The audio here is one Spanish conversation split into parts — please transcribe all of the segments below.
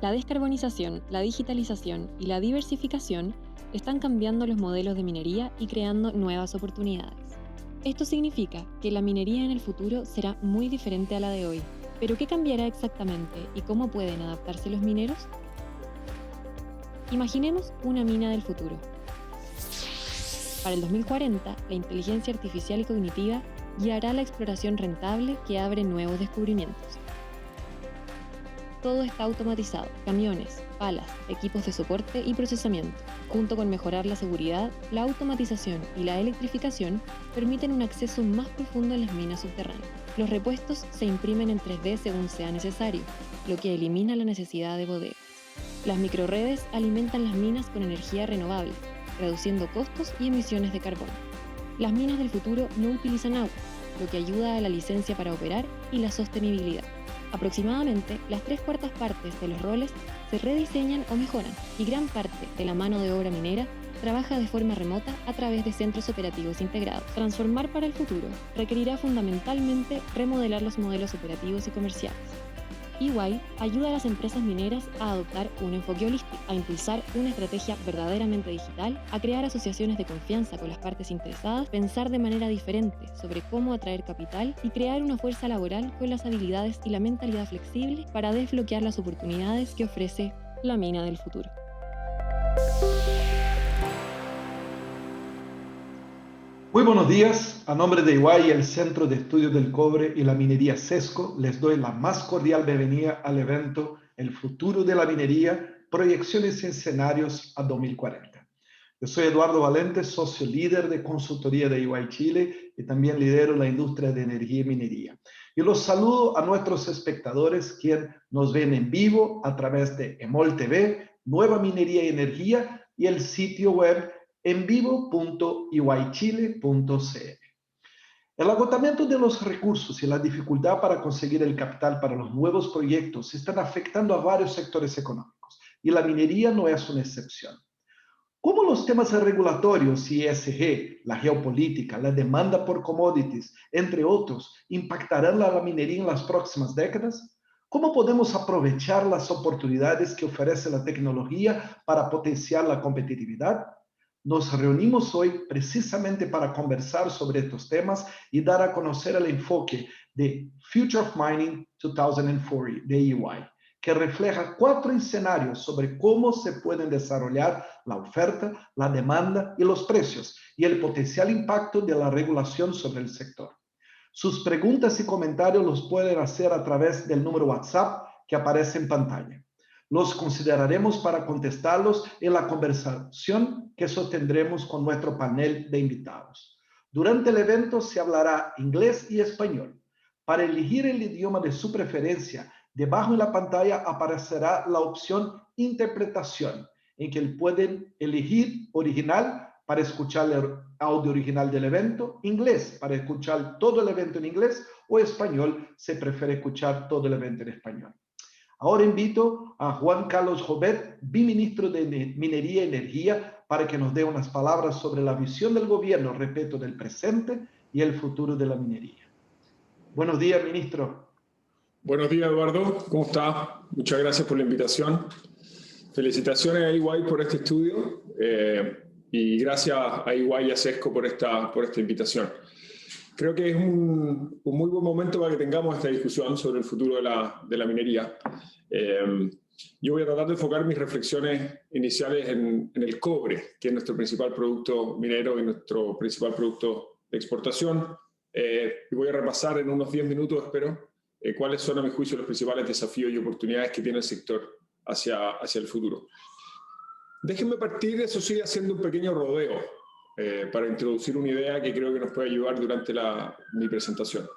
La descarbonización, la digitalización y la diversificación están cambiando los modelos de minería y creando nuevas oportunidades. Esto significa que la minería en el futuro será muy diferente a la de hoy. ¿Pero qué cambiará exactamente y cómo pueden adaptarse los mineros? Imaginemos una mina del futuro. Para el 2040, la inteligencia artificial y cognitiva guiará la exploración rentable que abre nuevos descubrimientos. Todo está automatizado: camiones, palas, equipos de soporte y procesamiento. Junto con mejorar la seguridad, la automatización y la electrificación permiten un acceso más profundo en las minas subterráneas. Los repuestos se imprimen en 3D según sea necesario, lo que elimina la necesidad de bodegas. Las microredes alimentan las minas con energía renovable, reduciendo costos y emisiones de carbono. Las minas del futuro no utilizan agua, lo que ayuda a la licencia para operar y la sostenibilidad. Aproximadamente las 3/4 partes de los roles se rediseñan o mejoran, y gran parte de la mano de obra minera trabaja de forma remota a través de centros operativos integrados. Transformar para el futuro requerirá fundamentalmente remodelar los modelos operativos y comerciales. EY ayuda a las empresas mineras a adoptar un enfoque holístico, a impulsar una estrategia verdaderamente digital, a crear asociaciones de confianza con las partes interesadas, pensar de manera diferente sobre cómo atraer capital y crear una fuerza laboral con las habilidades y la mentalidad flexible para desbloquear las oportunidades que ofrece la mina del futuro. Muy buenos días. A nombre de EY, el Centro de Estudios del Cobre y la Minería CESCO, les doy la más cordial bienvenida al evento El futuro de la minería, proyecciones y escenarios a 2040. Yo soy Eduardo Valente, socio líder de consultoría de EY Chile y también lidero la industria de energía y minería. Y los saludo a nuestros espectadores, quienes nos ven en vivo a través de EMOL TV, Nueva Minería y Energía y el sitio web envivo.eychile.cl. El agotamiento de los recursos y la dificultad para conseguir el capital para los nuevos proyectos están afectando a varios sectores económicos, y la minería no es una excepción. ¿Cómo los temas regulatorios, ESG, la geopolítica, la demanda por commodities, entre otros, impactarán a la minería en las próximas décadas? ¿Cómo podemos aprovechar las oportunidades que ofrece la tecnología para potenciar la competitividad? Nos reunimos hoy precisamente para conversar sobre estos temas y dar a conocer el enfoque de Future of Mining 2040 de EY, que refleja 4 escenarios sobre cómo se pueden desarrollar la oferta, la demanda y los precios, y el potencial impacto de la regulación sobre el sector. Sus preguntas y comentarios los pueden hacer a través del número WhatsApp que aparece en pantalla. Los consideraremos para contestarlos en la conversación que sostendremos con nuestro panel de invitados. Durante el evento se hablará inglés y español. Para elegir el idioma de su preferencia, debajo en la pantalla aparecerá la opción Interpretación, en que pueden elegir original para escuchar el audio original del evento, inglés para escuchar todo el evento en inglés, o español si prefiere escuchar todo el evento en español. Ahora invito a Juan Carlos Jovet, viceministro de Minería y Energía, para que nos dé unas palabras sobre la visión del gobierno respecto del presente y el futuro de la minería. Buenos días, ministro. Buenos días, Eduardo. ¿Cómo está? Muchas gracias por la invitación. Felicitaciones a EY por este estudio y gracias a EY y a CESCO por esta invitación. Creo que es un muy buen momento para que tengamos esta discusión sobre el futuro de la minería. Yo voy a tratar de enfocar mis reflexiones iniciales en el cobre, que es nuestro principal producto minero y nuestro principal producto de exportación. Y voy a repasar en unos 10 minutos, espero, cuáles son, a mi juicio, los principales desafíos y oportunidades que tiene el sector hacia el futuro. Déjenme partir, eso sí, haciendo un pequeño rodeo para introducir una idea que creo que nos puede ayudar durante mi presentación.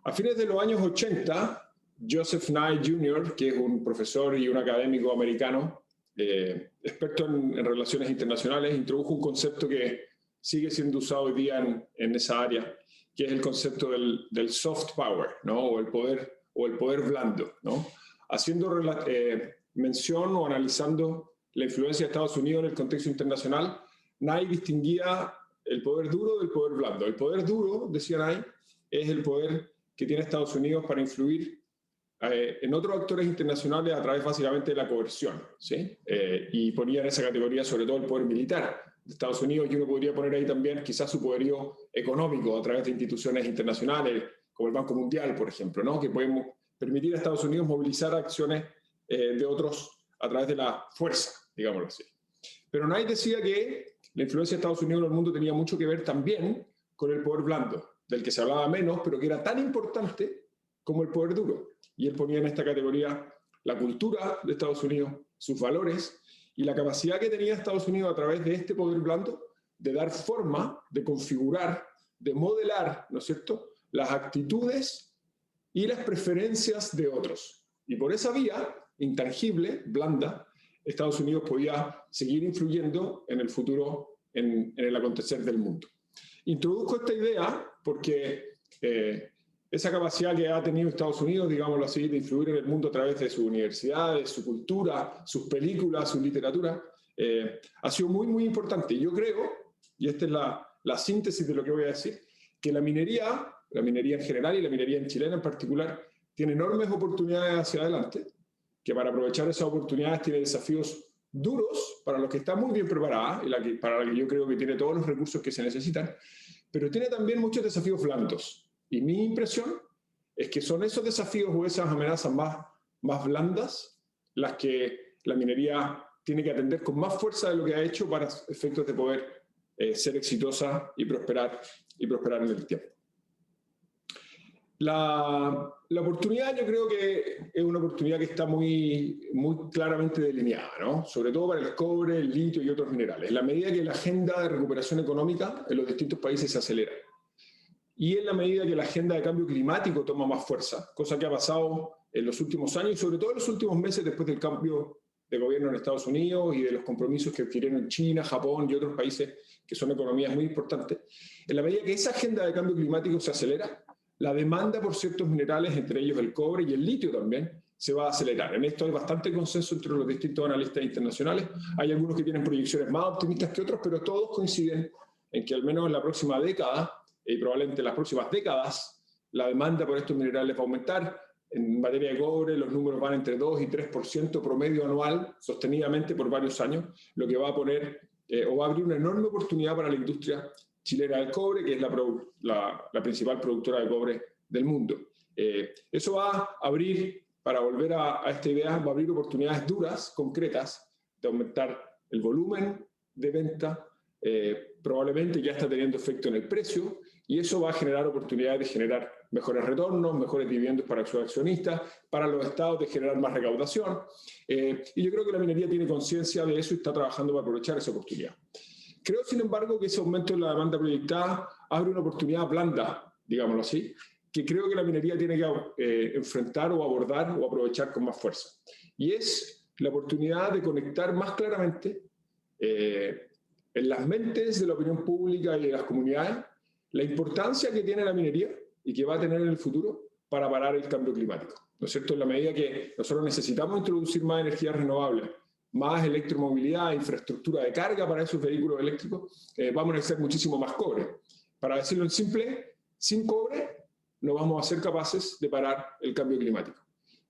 A fines de los años 80, Joseph Nye Jr., que es un profesor y un académico americano, experto en relaciones internacionales, introdujo un concepto que sigue siendo usado hoy día en esa área, que es el concepto del soft power, ¿no? o el poder blando, ¿no? Haciendo mención o analizando la influencia de Estados Unidos en el contexto internacional, Nye distinguía el poder duro del poder blando. El poder duro, decía Nye, es el poder que tiene Estados Unidos para influir en otros actores internacionales a través básicamente de la coerción, ¿sí? Y ponía en esa categoría sobre todo el poder militar de Estados Unidos, y uno podría poner ahí también quizás su poderío económico a través de instituciones internacionales, como el Banco Mundial, por ejemplo, ¿no? Que pueden permitir a Estados Unidos movilizar acciones de otros a través de la fuerza, digámoslo así. Pero Knight decía que la influencia de Estados Unidos en el mundo tenía mucho que ver también con el poder blando, del que se hablaba menos, pero que era tan importante como el poder duro. Y él ponía en esta categoría la cultura de Estados Unidos, sus valores y la capacidad que tenía Estados Unidos a través de este poder blando de dar forma, de configurar, de modelar, ¿no es cierto?, las actitudes y las preferencias de otros. Y por esa vía intangible, blanda, Estados Unidos podía seguir influyendo en el futuro, en el acontecer del mundo. Introduzco esta idea porque esa capacidad que ha tenido Estados Unidos, digámoslo así, de influir en el mundo a través de sus universidades, su cultura, sus películas, su literatura, ha sido muy, muy importante. Y yo creo, y esta es la síntesis de lo que voy a decir, que la minería en general y la minería en Chile en particular, tiene enormes oportunidades hacia adelante, que para aprovechar esas oportunidades tiene desafíos duros para los que están muy bien preparadas y para la que yo creo que tiene todos los recursos que se necesitan, pero tiene también muchos desafíos blandos. Y mi impresión es que son esos desafíos o esas amenazas más blandas las que la minería tiene que atender con más fuerza de lo que ha hecho para efectos de poder ser exitosa y prosperar en el tiempo. La oportunidad yo creo que es una oportunidad que está muy, muy claramente delineada, ¿no? Sobre todo para el cobre, el litio y otros minerales. En la medida que la agenda de recuperación económica en los distintos países se acelera y en la medida que la agenda de cambio climático toma más fuerza, cosa que ha pasado en los últimos años y sobre todo en los últimos meses después del cambio de gobierno en Estados Unidos y de los compromisos que adquirieron China, Japón y otros países que son economías muy importantes, en la medida que esa agenda de cambio climático se acelera, la demanda por ciertos minerales, entre ellos el cobre y el litio también, se va a acelerar. En esto hay bastante consenso entre los distintos analistas internacionales. Hay algunos que tienen proyecciones más optimistas que otros, pero todos coinciden en que al menos en la próxima década, y probablemente en las próximas décadas, la demanda por estos minerales va a aumentar. En materia de cobre, los números van entre 2 y 3% promedio anual, sostenidamente por varios años, lo que va a poner o va a abrir una enorme oportunidad para la industria chilena del cobre, que es la principal productora de cobre del mundo. Eso va a abrir, para volver a esta idea, va a abrir oportunidades duras, concretas, de aumentar el volumen de venta, probablemente ya está teniendo efecto en el precio, y eso va a generar oportunidades de generar mejores retornos, mejores dividendos para sus accionistas, para los estados de generar más recaudación, y yo creo que la minería tiene conciencia de eso y está trabajando para aprovechar esa oportunidad. Creo, sin embargo, que ese aumento en la demanda proyectada abre una oportunidad blanda, digámoslo así, que creo que la minería tiene que enfrentar o abordar o aprovechar con más fuerza. Y es la oportunidad de conectar más claramente en las mentes de la opinión pública y de las comunidades la importancia que tiene la minería y que va a tener en el futuro para parar el cambio climático, ¿no es cierto? En la medida que nosotros necesitamos introducir más energías renovables, más electromovilidad, infraestructura de carga para esos vehículos eléctricos, vamos a necesitar muchísimo más cobre. Para decirlo en simple, sin cobre no vamos a ser capaces de parar el cambio climático.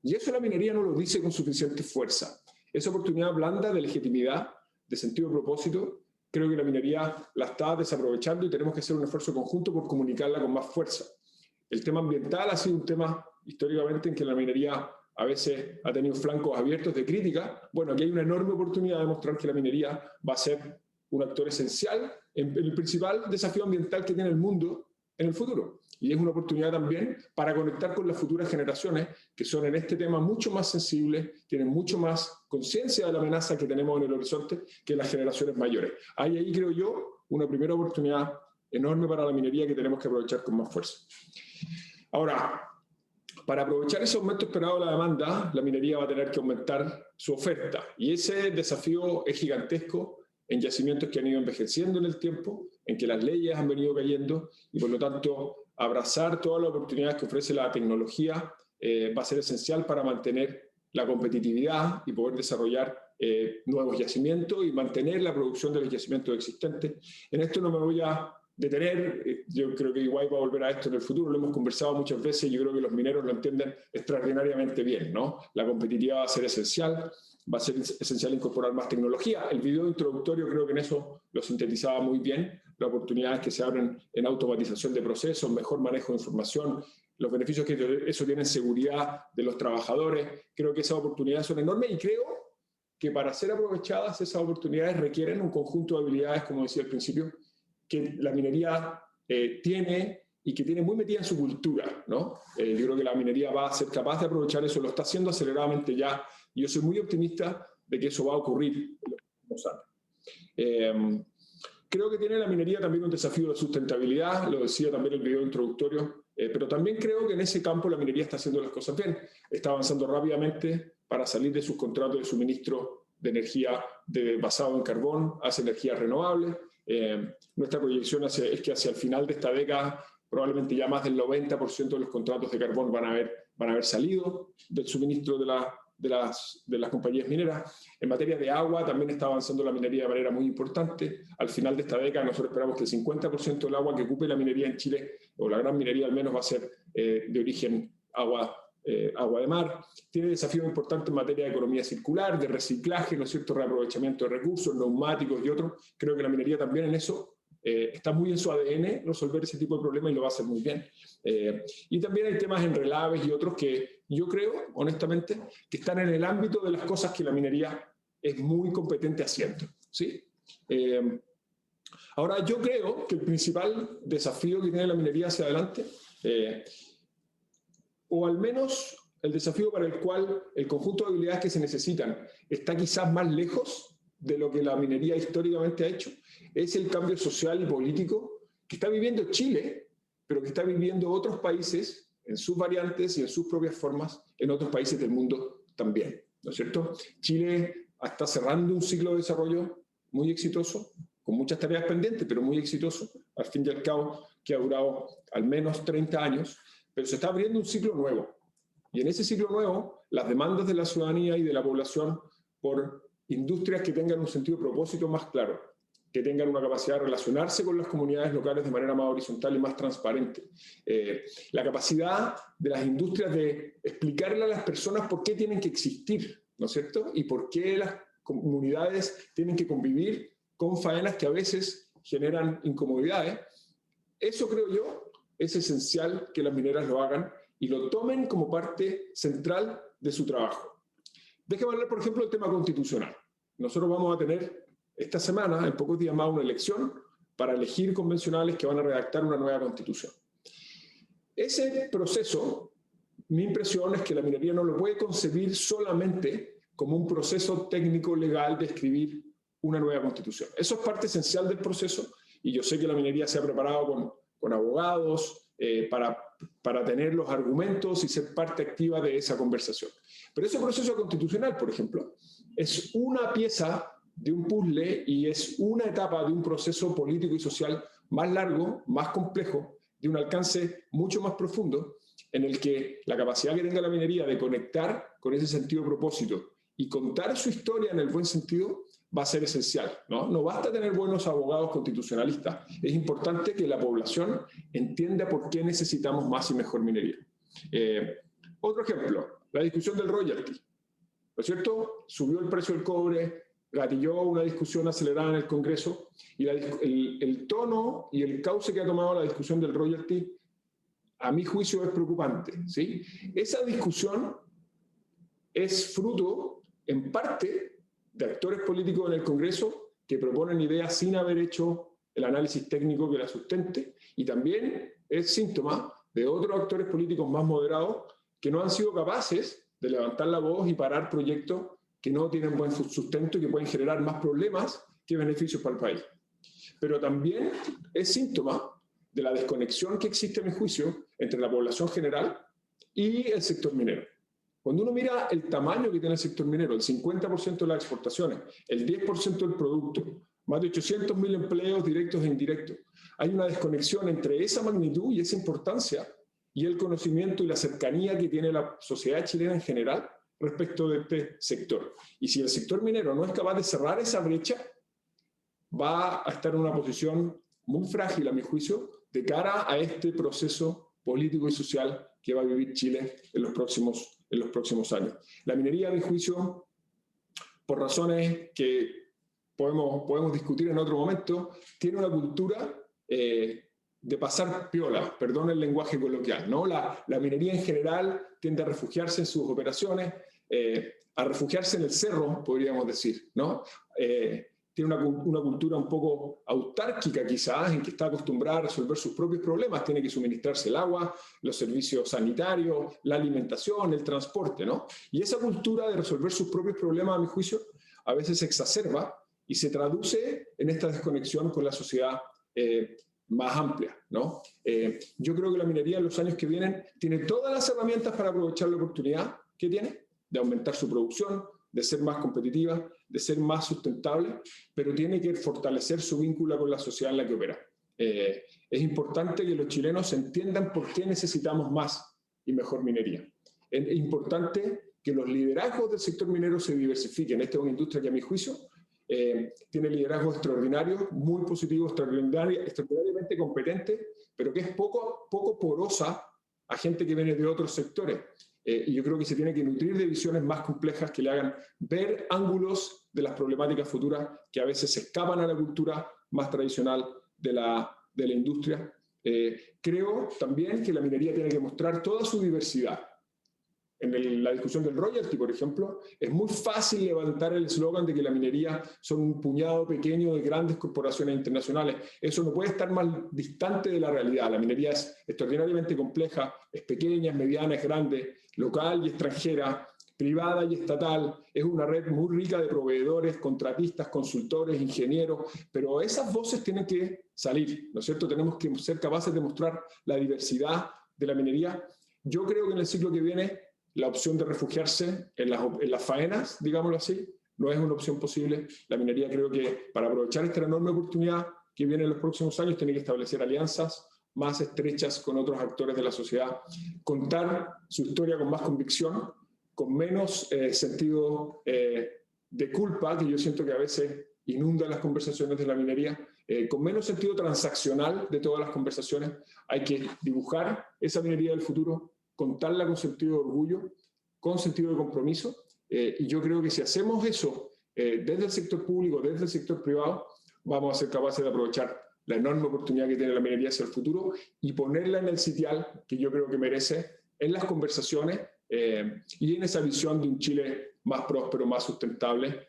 Y eso la minería no lo dice con suficiente fuerza. Esa oportunidad blanda de legitimidad, de sentido de propósito, creo que la minería la está desaprovechando y tenemos que hacer un esfuerzo conjunto por comunicarla con más fuerza. El tema ambiental ha sido un tema históricamente en que la minería a veces ha tenido flancos abiertos de crítica. Bueno, aquí hay una enorme oportunidad de mostrar que la minería va a ser un actor esencial en el principal desafío ambiental que tiene el mundo en el futuro. Y es una oportunidad también para conectar con las futuras generaciones que son en este tema mucho más sensibles, tienen mucho más conciencia de la amenaza que tenemos en el horizonte que las generaciones mayores. Hay ahí, creo yo, una primera oportunidad enorme para la minería que tenemos que aprovechar con más fuerza. Ahora, para aprovechar ese aumento esperado de la demanda, la minería va a tener que aumentar su oferta. Y ese desafío es gigantesco en yacimientos que han ido envejeciendo en el tiempo, en que las leyes han venido cayendo y por lo tanto abrazar todas las oportunidades que ofrece la tecnología va a ser esencial para mantener la competitividad y poder desarrollar nuevos yacimientos y mantener la producción de los yacimientos existentes. En esto no me voy a de tener, yo creo que igual va a volver a esto en el futuro, lo hemos conversado muchas veces, yo creo que los mineros lo entienden extraordinariamente bien, ¿no? La competitividad va a ser esencial, va a ser esencial incorporar más tecnología. El video introductorio creo que en eso lo sintetizaba muy bien, las oportunidades que se abren en automatización de procesos, mejor manejo de información, los beneficios que eso tiene en seguridad de los trabajadores. Creo que esas oportunidades son enormes y creo que para ser aprovechadas esas oportunidades requieren un conjunto de habilidades, como decía al principio, que la minería tiene y que tiene muy metida en su cultura, ¿no? Yo creo que la minería va a ser capaz de aprovechar eso, lo está haciendo aceleradamente ya, y yo soy muy optimista de que eso va a ocurrir en los próximos años. Creo que tiene la minería también un desafío de sustentabilidad, lo decía también el video introductorio, pero también creo que en ese campo la minería está haciendo las cosas bien, está avanzando rápidamente para salir de sus contratos de suministro de energía basado en carbón hacia energías renovables. Nuestra proyección es que hacia el final de esta década probablemente ya más del 90% de los contratos de carbón van a haber salido del suministro de las compañías mineras. En materia de agua también está avanzando la minería de manera muy importante. Al final de esta década nosotros esperamos que el 50% del agua que ocupe la minería en Chile, o la gran minería al menos, va a ser de origen agua de mar. Tiene desafíos importantes en materia de economía circular, de reciclaje, ¿no es cierto?, reaprovechamiento de recursos, neumáticos y otros. Creo que la minería también en eso está muy en su ADN resolver ese tipo de problemas y lo va a hacer muy bien. Y también hay temas en relaves y otros que yo creo, honestamente, que están en el ámbito de las cosas que la minería es muy competente haciendo, ¿sí? Ahora, yo creo que el principal desafío que tiene la minería hacia adelante, o al menos el desafío para el cual el conjunto de habilidades que se necesitan está quizás más lejos de lo que la minería históricamente ha hecho, es el cambio social y político que está viviendo Chile, pero que está viviendo otros países en sus variantes y en sus propias formas, en otros países del mundo también, ¿no es cierto? Chile está cerrando un ciclo de desarrollo muy exitoso, con muchas tareas pendientes, pero muy exitoso, al fin y al cabo, que ha durado al menos 30 años, pero se está abriendo un ciclo nuevo. Y en ese ciclo nuevo, las demandas de la ciudadanía y de la población por industrias que tengan un sentido de propósito más claro, que tengan una capacidad de relacionarse con las comunidades locales de manera más horizontal y más transparente. La capacidad de las industrias de explicarle a las personas por qué tienen que existir, ¿no es cierto? Y por qué las comunidades tienen que convivir con faenas que a veces generan incomodidades. Eso, creo yo, es esencial que las mineras lo hagan y lo tomen como parte central de su trabajo. Déjeme hablar, por ejemplo, del tema constitucional. Nosotros vamos a tener esta semana, en pocos días más, una elección para elegir convencionales que van a redactar una nueva constitución. Ese proceso, mi impresión es que la minería no lo puede concebir solamente como un proceso técnico legal de escribir una nueva constitución. Eso es parte esencial del proceso y yo sé que la minería se ha preparado con abogados para tener los argumentos y ser parte activa de esa conversación. Pero ese proceso constitucional, por ejemplo, es una pieza de un puzzle y es una etapa de un proceso político y social más largo, más complejo, de un alcance mucho más profundo, en el que la capacidad que tenga la minería de conectar con ese sentido de propósito y contar su historia en el buen sentido va a ser esencial, ¿no? No basta tener buenos abogados constitucionalistas, es importante que la población entienda por qué necesitamos más y mejor minería. Otro ejemplo, la discusión del royalty, ¿no es cierto? Subió el precio del cobre, gatilló una discusión acelerada en el Congreso y el tono y el cauce que ha tomado la discusión del royalty, a mi juicio, es preocupante, ¿sí? Esa discusión es fruto, en parte, de actores políticos en el Congreso que proponen ideas sin haber hecho el análisis técnico que la sustente, y también es síntoma de otros actores políticos más moderados que no han sido capaces de levantar la voz y parar proyectos que no tienen buen sustento y que pueden generar más problemas que beneficios para el país. Pero también es síntoma de la desconexión que existe, a mi juicio, entre la población general y el sector minero. Cuando uno mira el tamaño que tiene el sector minero, el 50% de las exportaciones, el 10% del producto, más de 800.000 empleos directos e indirectos, hay una desconexión entre esa magnitud y esa importancia y el conocimiento y la cercanía que tiene la sociedad chilena en general respecto de este sector. Y si el sector minero no es capaz de cerrar esa brecha, va a estar en una posición muy frágil, a mi juicio, de cara a este proceso político y social que va a vivir Chile en los próximos años. La minería, a mi juicio, por razones que podemos discutir en otro momento, tiene una cultura de pasar piola, perdón el lenguaje coloquial, ¿no? La minería en general tiende a refugiarse en sus operaciones, a refugiarse en el cerro, podríamos decir, ¿no? Tiene una cultura un poco autárquica quizás, en que está acostumbrada a resolver sus propios problemas, tiene que suministrarse el agua, los servicios sanitarios, la alimentación, el transporte, ¿no? Y esa cultura de resolver sus propios problemas, a mi juicio, a veces se exacerba y se traduce en esta desconexión con la sociedad más amplia, ¿no? Yo creo que la minería en los años que vienen tiene todas las herramientas para aprovechar la oportunidad que tiene de aumentar su producción, de ser más competitiva, de ser más sustentable, pero tiene que fortalecer su vínculo con la sociedad en la que opera. Es importante que los chilenos entiendan por qué necesitamos más y mejor minería. Es importante que los liderazgos del sector minero se diversifiquen. Esta es una industria que, a mi juicio, tiene liderazgos extraordinarios, muy positivos, extraordinariamente competentes, pero que es poco porosa a gente que viene de otros sectores. Y yo creo que se tiene que nutrir de visiones más complejas que le hagan ver ángulos de las problemáticas futuras que a veces se escapan a la cultura más tradicional de la industria. Creo también que la minería tiene que mostrar toda su diversidad. En la discusión del royalty, por ejemplo, es muy fácil levantar el eslogan de que la minería son un puñado pequeño de grandes corporaciones internacionales. Eso no puede estar más distante de la realidad. La minería es extraordinariamente compleja, es pequeña, es mediana, es grande, local y extranjera, privada y estatal. Es una red muy rica de proveedores, contratistas, consultores, ingenieros, pero esas voces tienen que salir, ¿no es cierto? Tenemos que ser capaces de mostrar la diversidad de la minería. Yo creo que en el ciclo que viene la opción de refugiarse en las faenas, digámoslo así, no es una opción posible. La minería, creo que para aprovechar esta enorme oportunidad que viene en los próximos años, tiene que establecer alianzas más estrechas con otros actores de la sociedad, contar su historia con más convicción, con menos sentido de culpa, que yo siento que a veces inunda las conversaciones de la minería, con menos sentido transaccional de todas las conversaciones. Hay que dibujar esa minería del futuro, contarla con sentido de orgullo, con sentido de compromiso, y yo creo que si hacemos eso desde el sector público, desde el sector privado, vamos a ser capaces de aprovechar la enorme oportunidad que tiene la minería hacia el futuro y ponerla en el sitial que yo creo que merece en las conversaciones y en esa visión de un Chile más próspero, más sustentable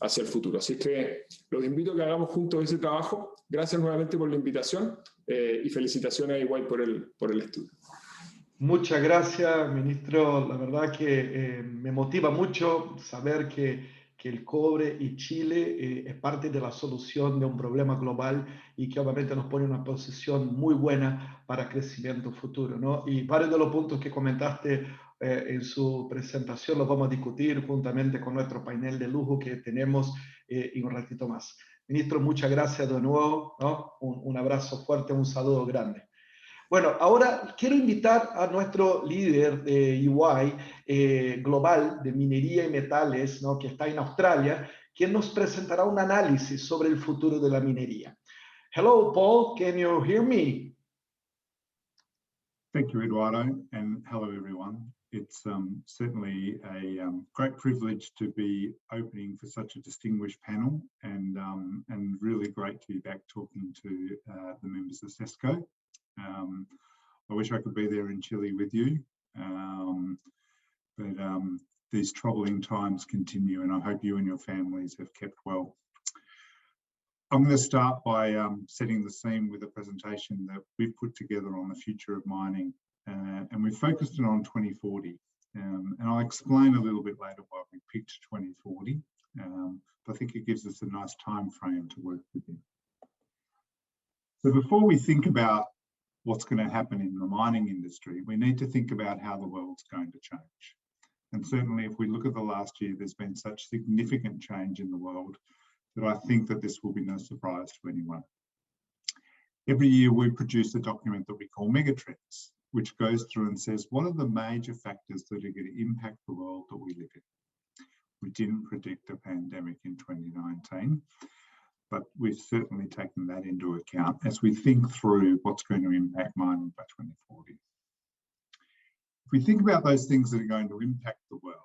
hacia el futuro. Así que los invito a que hagamos juntos ese trabajo. Gracias nuevamente por la invitación y felicitaciones a Iguay por el estudio. Muchas gracias, ministro. La verdad que me motiva mucho saber que el cobre y Chile es parte de la solución de un problema global y que obviamente nos pone en una posición muy buena para crecimiento futuro, ¿no? Y varios de los puntos que comentaste en su presentación los vamos a discutir juntamente con nuestro panel de lujo que tenemos en un ratito más. Ministro, muchas gracias de nuevo, ¿no? Un abrazo fuerte, un saludo grande. Bueno, ahora quiero invitar a nuestro líder de EY global de minería y metales, ¿no? Que está en Australia, quien nos presentará un análisis sobre el futuro de la minería. Hello, Paul, can you hear me? Thank you, Eduardo, and hello, everyone. It's certainly a great privilege to be opening for such a distinguished panel, and really great to be back talking to the members of CESCO. I wish I could be there in Chile with you, but these troubling times continue, and I hope you and your families have kept well. I'm going to start by setting the scene with a presentation that we've put together on the future of mining, and we've focused it on 2040. And I'll explain a little bit later why we picked 2040, but I think it gives us a nice time frame to work within. So before we think about what's going to happen in the mining industry, we need to think about how the world's going to change. And certainly if we look at the last year, there's been such significant change in the world that I think that this will be no surprise to anyone. Every year we produce a document that we call Megatrends, which goes through and says, what are the major factors that are going to impact the world that we live in? We didn't predict a pandemic in 2019. but we've certainly taken that into account as we think through what's going to impact mining by 2040. If we think about those things that are going to impact the world,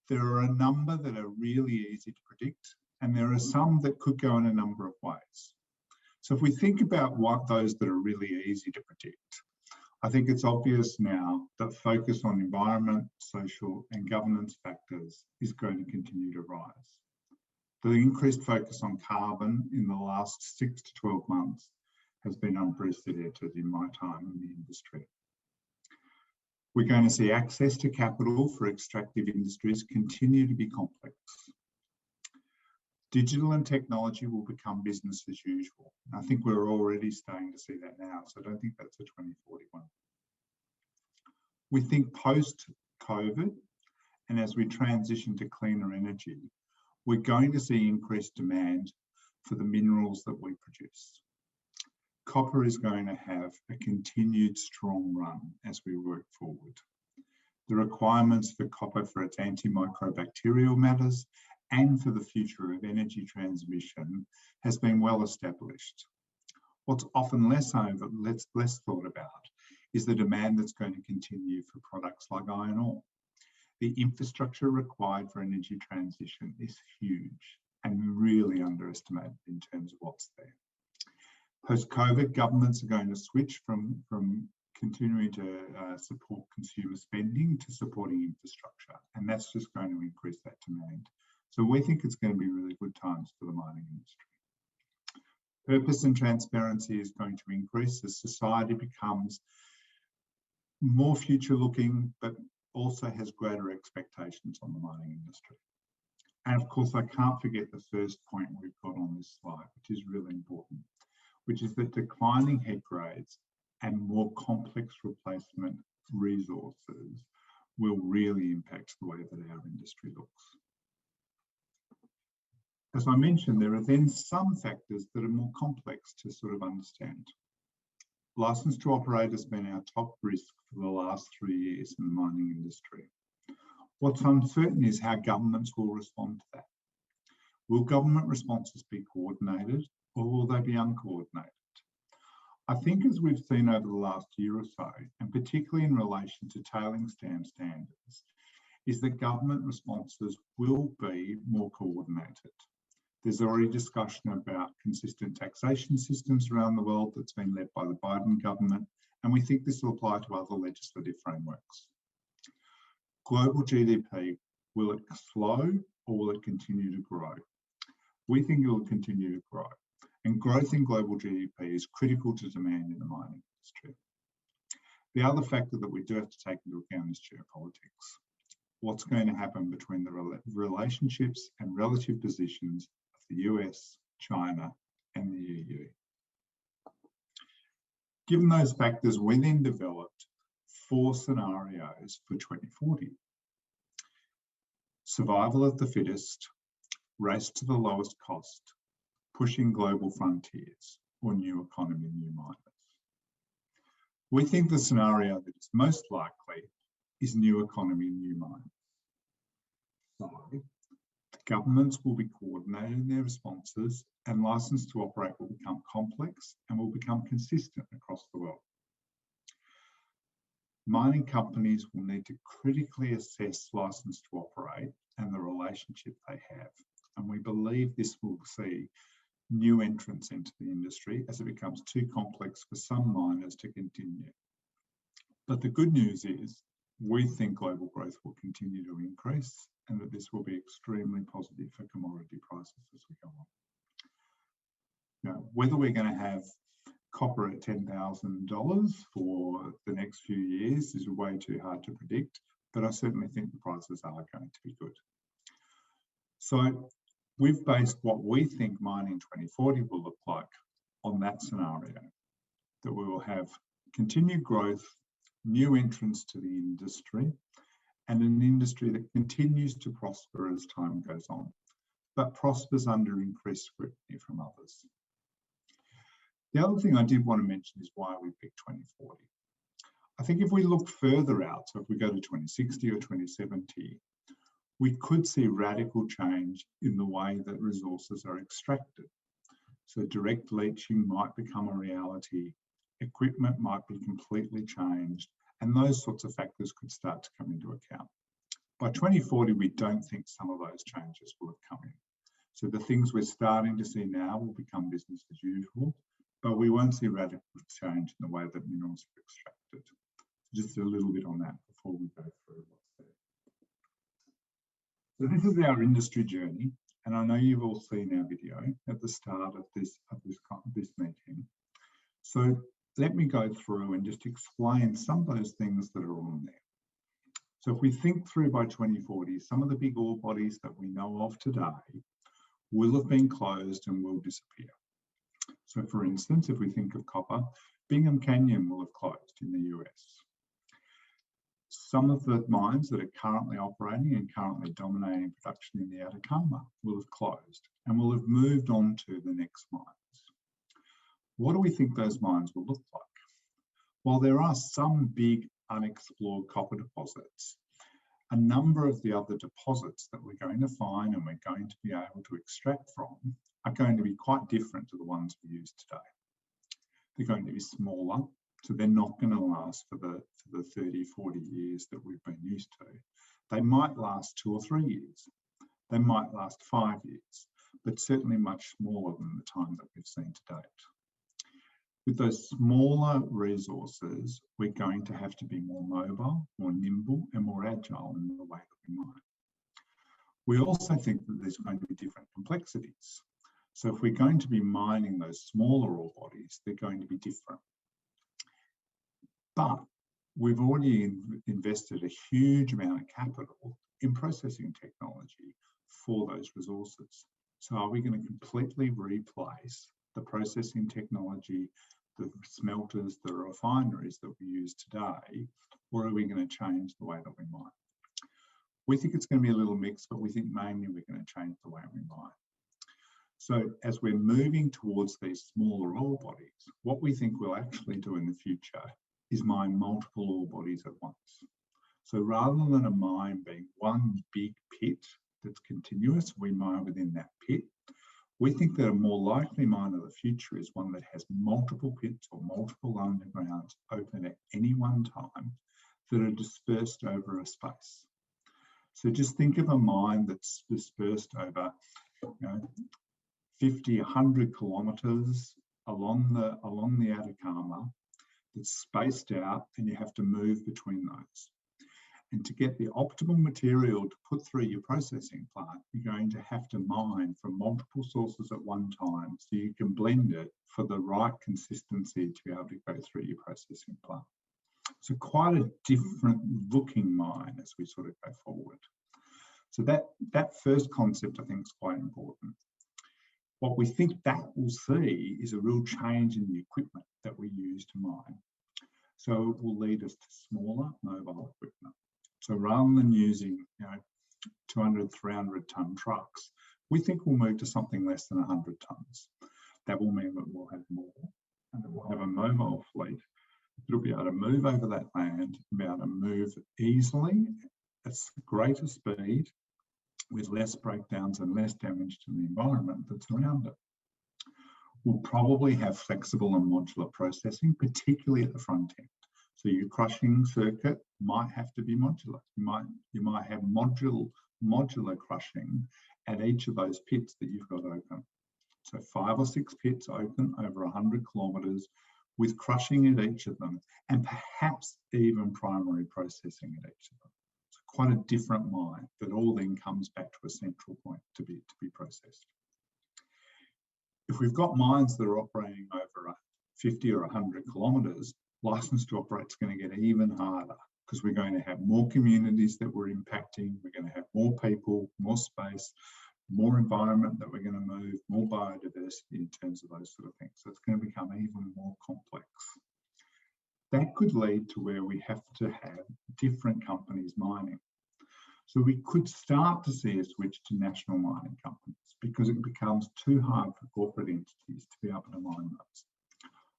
there are a number that are really easy to predict, and there are some that could go in a number of ways. So if we think about what those that are really easy to predict, I think it's obvious now that focus on environment, social and governance factors is going to continue to rise. The increased focus on carbon in the last 6 to 12 months has been unprecedented in my time in the industry. We're going to see access to capital for extractive industries continue to be complex. Digital and technology will become business as usual. I think we're already starting to see that now, so I don't think that's a 2041. We think post-COVID, and as we transition to cleaner energy, we're going to see increased demand for the minerals that we produce. Copper is going to have a continued strong run as we work forward. The requirements for copper for its antimicrobacterial matters and for the future of energy transmission has been well established. What's often less thought about is the demand that's going to continue for products like iron ore. The infrastructure required for energy transition is huge and really underestimated in terms of what's there. Post-COVID, governments are going to switch from continuing to support consumer spending to supporting infrastructure, and that's just going to increase that demand. So we think it's going to be really good times for the mining industry. Purpose and transparency is going to increase as society becomes more future-looking, but also has greater expectations on the mining industry. And of course, I can't forget the first point we've got on this slide, which is really important, which is that declining head grades and more complex replacement resources will really impact the way that our industry looks. As I mentioned, there are then some factors that are more complex to sort of understand. Licence to operate has been our top risk for the last 3 years in the mining industry. What's uncertain is how governments will respond to that. Will government responses be coordinated or will they be uncoordinated? I think as we've seen over the last year or so, and particularly in relation to tailings dam standards, is that government responses will be more coordinated. There's already discussion about consistent taxation systems around the world that's been led by the Biden government, and we think this will apply to other legislative frameworks. Global GDP, will it slow or will it continue to grow? We think it will continue to grow, and growth in global GDP is critical to demand in the mining industry. The other factor that we do have to take into account is geopolitics. What's going to happen between the relationships and relative positions of the US, China, and the EU. Given those factors, we then developed 4 scenarios for 2040. Survival of the fittest, race to the lowest cost, pushing global frontiers, or new economy, new miners. We think the scenario that is most likely is new economy, new miners. So, the governments will be coordinating their responses and licence to operate will become complex and will become consistent across the world. Mining companies will need to critically assess licence to operate and the relationship they have. And we believe this will see new entrants into the industry as it becomes too complex for some miners to continue. But the good news is we think global growth will continue to increase and that this will be extremely positive for commodity prices as we go on. Now, whether we're going to have copper at $10,000 for the next few years is way too hard to predict, but I certainly think the prices are going to be good. So we've based what we think mining 2040 will look like on that scenario, that we will have continued growth, new entrants to the industry, and an industry that continues to prosper as time goes on, but prospers under increased scrutiny from others. The other thing I did want to mention is why we picked 2040. I think if we look further out, so if we go to 2060 or 2070, we could see radical change in the way that resources are extracted. So direct leaching might become a reality, equipment might be completely changed, and those sorts of factors could start to come into account. By 2040, we don't think some of those changes will have come in. So the things we're starting to see now will become business as usual, but we won't see radical change in the way that minerals are extracted. Just a little bit on that before we go through what's there. So this is our industry journey, and I know you've all seen our video at the start of this meeting. So let me go through and just explain some of those things that are on there. So if we think through by 2040, some of the big ore bodies that we know of today will have been closed and will disappear. So for instance, if we think of copper, Bingham Canyon will have closed in the US. Some of the mines that are currently operating and currently dominating production in the Atacama will have closed and will have moved on to the next mines. What do we think those mines will look like? Well, there are some big unexplored copper deposits. A number of the other deposits that we're going to find and we're going to be able to extract from are going to be quite different to the ones we use today. They're going to be smaller, so they're not going to last for the 30, 40 years that we've been used to. They might last 2 or 3 years. They might last 5 years, but certainly much smaller than the time that we've seen to date. With those smaller resources, we're going to have to be more mobile, more nimble, and more agile in the way that we mine. We also think that there's going to be different complexities. So if we're going to be mining those smaller ore bodies, they're going to be different. But we've already invested a huge amount of capital in processing technology for those resources. So are we going to completely replace the processing technology, the smelters, the refineries that we use today, or are we going to change the way that we mine? We think it's going to be a little mix, but we think mainly we're going to change the way we mine. So as we're moving towards these smaller ore bodies, what we think we'll actually do in the future is mine multiple ore bodies at once. So rather than a mine being one big pit that's continuous, we mine within that pit. We think that a more likely mine of the future is one that has multiple pits or multiple undergrounds open at any one time that are dispersed over a space. So just think of a mine that's dispersed over 50, 100 kilometres along the Atacama, that's spaced out, and you have to move between those. And to get the optimal material to put through your processing plant, you're going to have to mine from multiple sources at one time so you can blend it for the right consistency to be able to go through your processing plant. So quite a different looking mine as we sort of go forward. So that first concept I think is quite important. What we think that will see is a real change in the equipment that we use to mine. So it will lead us to smaller mobile equipment. So rather than using 200, 300 ton trucks, we think we'll move to something less than 100 tons. That will mean that we'll have more, and that we'll have a mobile fleet. It'll be able to move over that land, be able to move easily at greater speed with less breakdowns and less damage to the environment that's around it. We'll probably have flexible and modular processing, particularly at the front end. So your crushing circuit might have to be modular. You might have modular crushing at each of those pits that you've got open. So 5 or 6 pits open over 100 kilometres with crushing at each of them, and perhaps even primary processing at each of them. So quite a different mine that all then comes back to a central point to be processed. If we've got mines that are operating over 50 or 100 kilometres, license to operate is going to get even harder because we're going to have more communities that we're impacting, we're going to have more people, more space, more environment that we're going to move, more biodiversity in terms of those sort of things. So it's going to become even more complex. That could lead to where we have to have different companies mining. So we could start to see a switch to national mining companies because it becomes too hard for corporate entities to be able to mine those.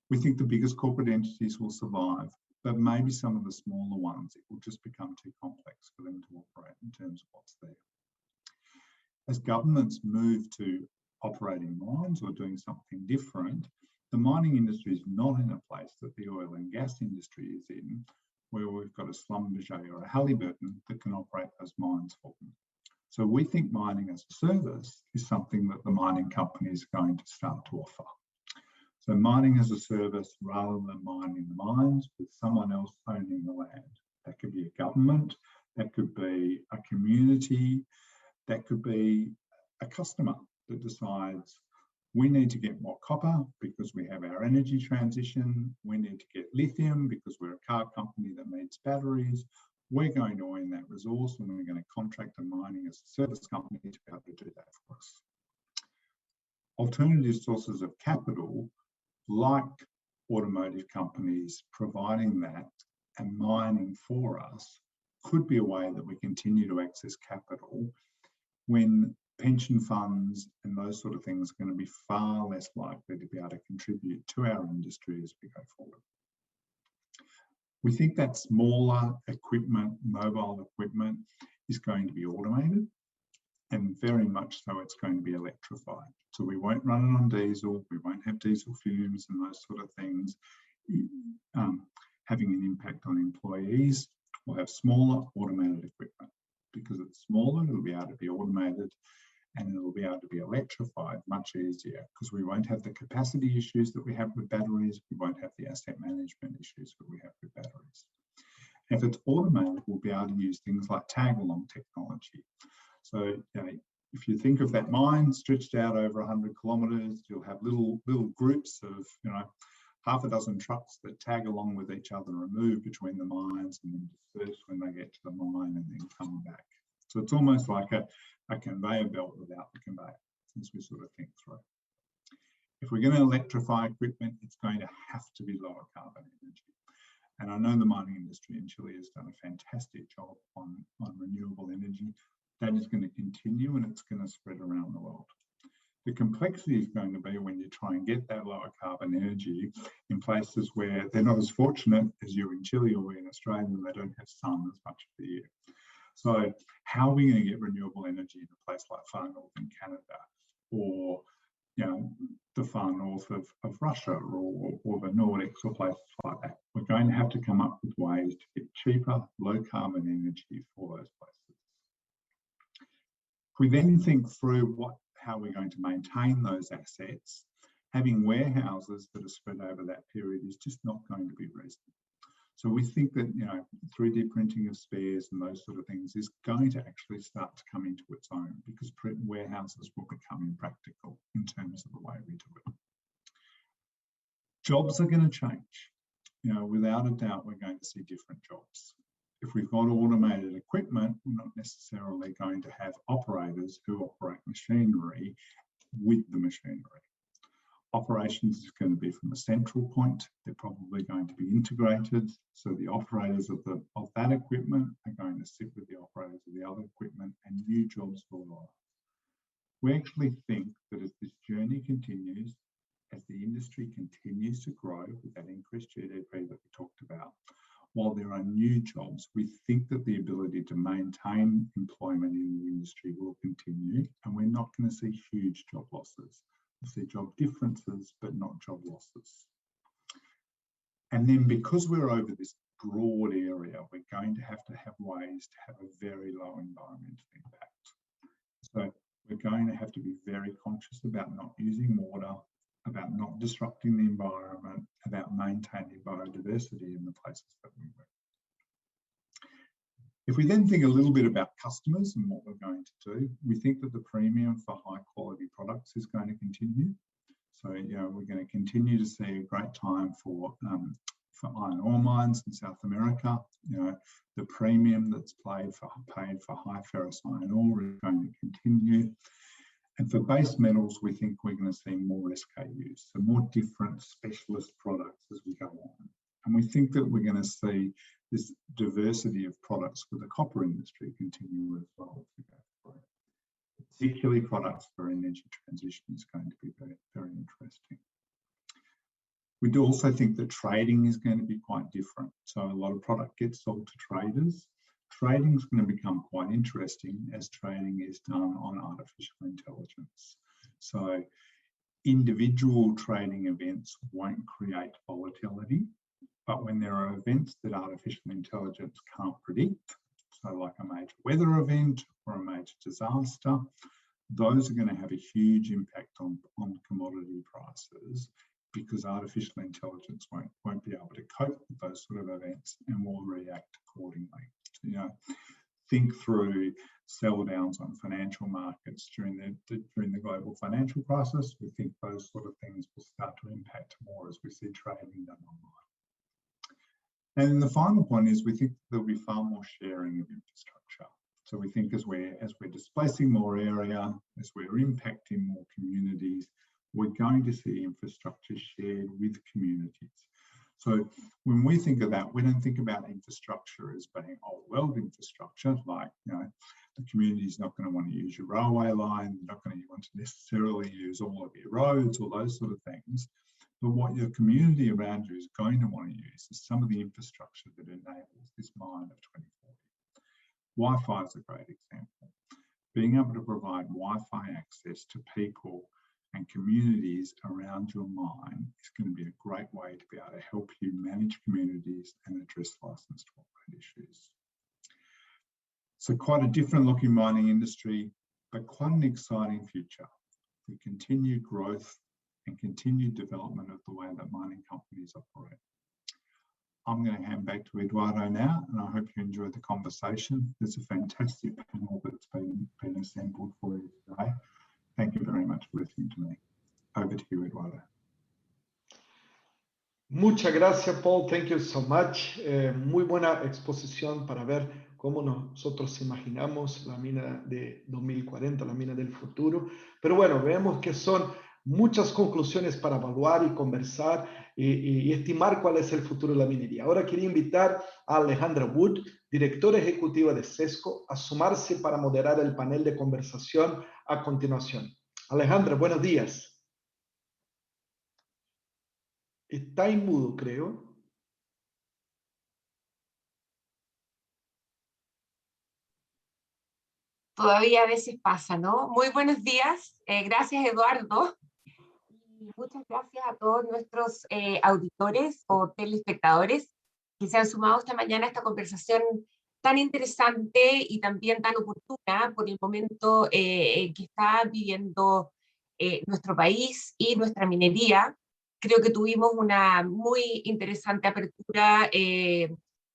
We think the biggest corporate entities will survive, but maybe some of the smaller ones, it will just become too complex for them to operate in terms of what's there. As governments move to operating mines or doing something different, the mining industry is not in a place that the oil and gas industry is in, where we've got a Schlumberger or a Halliburton that can operate those mines for them. So we think mining as a service is something that the mining companies are going to start to offer. So mining as a service rather than mining the mines with someone else owning the land. That could be a government, that could be a community, that could be a customer that decides we need to get more copper because we have our energy transition, we need to get lithium because we're a car company that needs batteries. We're going to own that resource and we're going to contract a mining as a service company to be able to do that for us. Alternative sources of capital, like automotive companies providing that and mining for us, could be a way that we continue to access capital when pension funds and those sort of things are going to be far less likely to be able to contribute to our industry as we go forward. We think that smaller equipment, mobile equipment, is going to be automated, and very much so it's going to be electrified. So we won't run it on diesel, we won't have diesel fumes and those sort of things having an impact on employees. We'll have smaller automated equipment. Because it's smaller, it'll be able to be automated and it'll be able to be electrified much easier because we won't have the capacity issues that we have with batteries, we won't have the asset management issues that we have with batteries. If it's automated, we'll be able to use things like tag-along technology. So if you think of that mine stretched out over 100 kilometres, you'll have little groups of half a dozen trucks that tag along with each other and move between the mines and then disperse when they get to the mine and then come back. So it's almost like a conveyor belt without the conveyor, as we sort of think through. If we're going to electrify equipment, it's going to have to be lower carbon energy. And I know the mining industry in Chile has done a fantastic job on renewable energy. That is going to continue and it's going to spread around the world. The complexity is going to be when you try and get that lower carbon energy in places where they're not as fortunate as you in Chile or in Australia, and they don't have sun as much of the year. So how are we going to get renewable energy in a place like far north in Canada or the far north of Russia or the Nordics or places like that? We're going to have to come up with ways to get cheaper, low carbon energy for those places. If we then think through how we're going to maintain those assets, having warehouses that are spread over that period is just not going to be reasonable. So we think that 3D printing of spares and those sort of things is going to actually start to come into its own because warehouses will become impractical in terms of the way we do it. Jobs are going to change. Without a doubt, we're going to see different jobs. If we've got automated equipment, we're not necessarily going to have operators who operate machinery with the machinery. Operations is going to be from a central point. They're probably going to be integrated. So the operators of that equipment are going to sit with the operators of the other equipment and new jobs will arise. We actually think that as this journey continues, as the industry continues to grow with that increased GDP that we talked about, while there are new jobs, we think that the ability to maintain employment in the industry will continue, and we're not going to see huge job losses. We'll see job differences, but not job losses. And then because we're over this broad area, we're going to have ways to have a very low environmental impact. So we're going to have to be very conscious about not using water, about not disrupting the environment, about maintaining biodiversity in the places that we work. If we then think a little bit about customers and what we're going to do, we think that the premium for high quality products is going to continue. So, we're going to continue to see a great time for iron ore mines in South America. The premium that's paid for high ferrous iron ore is going to continue. And for base metals, we think we're going to see more SKUs, so more different specialist products as we go on. And we think that we're going to see this diversity of products for the copper industry continue as well as we go forward. Particularly products for energy transition is going to be very, very interesting. We do also think that trading is going to be quite different. So a lot of product gets sold to traders. trading is going to become quite interesting as trading is done on artificial intelligence. So individual trading events won't create volatility, but when there are events that artificial intelligence can't predict, so like a major weather event or a major disaster, those are going to have a huge impact on commodity prices, because artificial intelligence won't be able to cope with those sort of events and will react accordingly. So, you know, think through sell downs on financial markets during the global financial crisis. We think those sort of things will start to impact more as we see trading done online. And the final point is we think there'll be far more sharing of infrastructure. So we think as we're displacing more area, as we're impacting more communities, we're going to see infrastructure shared with communities. So when we think of that, we don't think about infrastructure as being old world infrastructure, like, you know, the community is not going to want to use your railway line, they're not going to want to necessarily use all of your roads or those sort of things. But what your community around you is going to want to use is some of the infrastructure that enables this mine of 2040. Wi-Fi is a great example. Being able to provide Wi-Fi access to people and communities around your mine is going to be a great way to be able to help you manage communities and address licence to operate issues. So quite a different looking mining industry, but quite an exciting future for continued growth and continued development of the way that mining companies operate. I'm going to hand back to Eduardo now, and I hope you enjoyed the conversation. There's a fantastic panel that's been assembled for you today. Thank you very much for listening to me. Over to you, Eduardo. Muchas gracias, Paul. Thank you so much. Muy buena exposición para ver cómo nosotros imaginamos la mina de 2040, la mina del futuro. Pero bueno, vemos que son muchas conclusiones para evaluar y conversar y estimar cuál es el futuro de la minería. Ahora quería invitar a Alejandra Wood, directora ejecutiva de CESCO, a sumarse para moderar el panel de conversación a continuación. Alejandra, buenos días. Está en mudo, creo. Todavía a veces pasa, ¿no? Muy buenos días. Gracias, Eduardo. Y muchas gracias a todos nuestros auditores o telespectadores que se han sumado esta mañana a esta conversación tan interesante y también tan oportuna por el momento que está viviendo nuestro país y nuestra minería. Creo que tuvimos una muy interesante apertura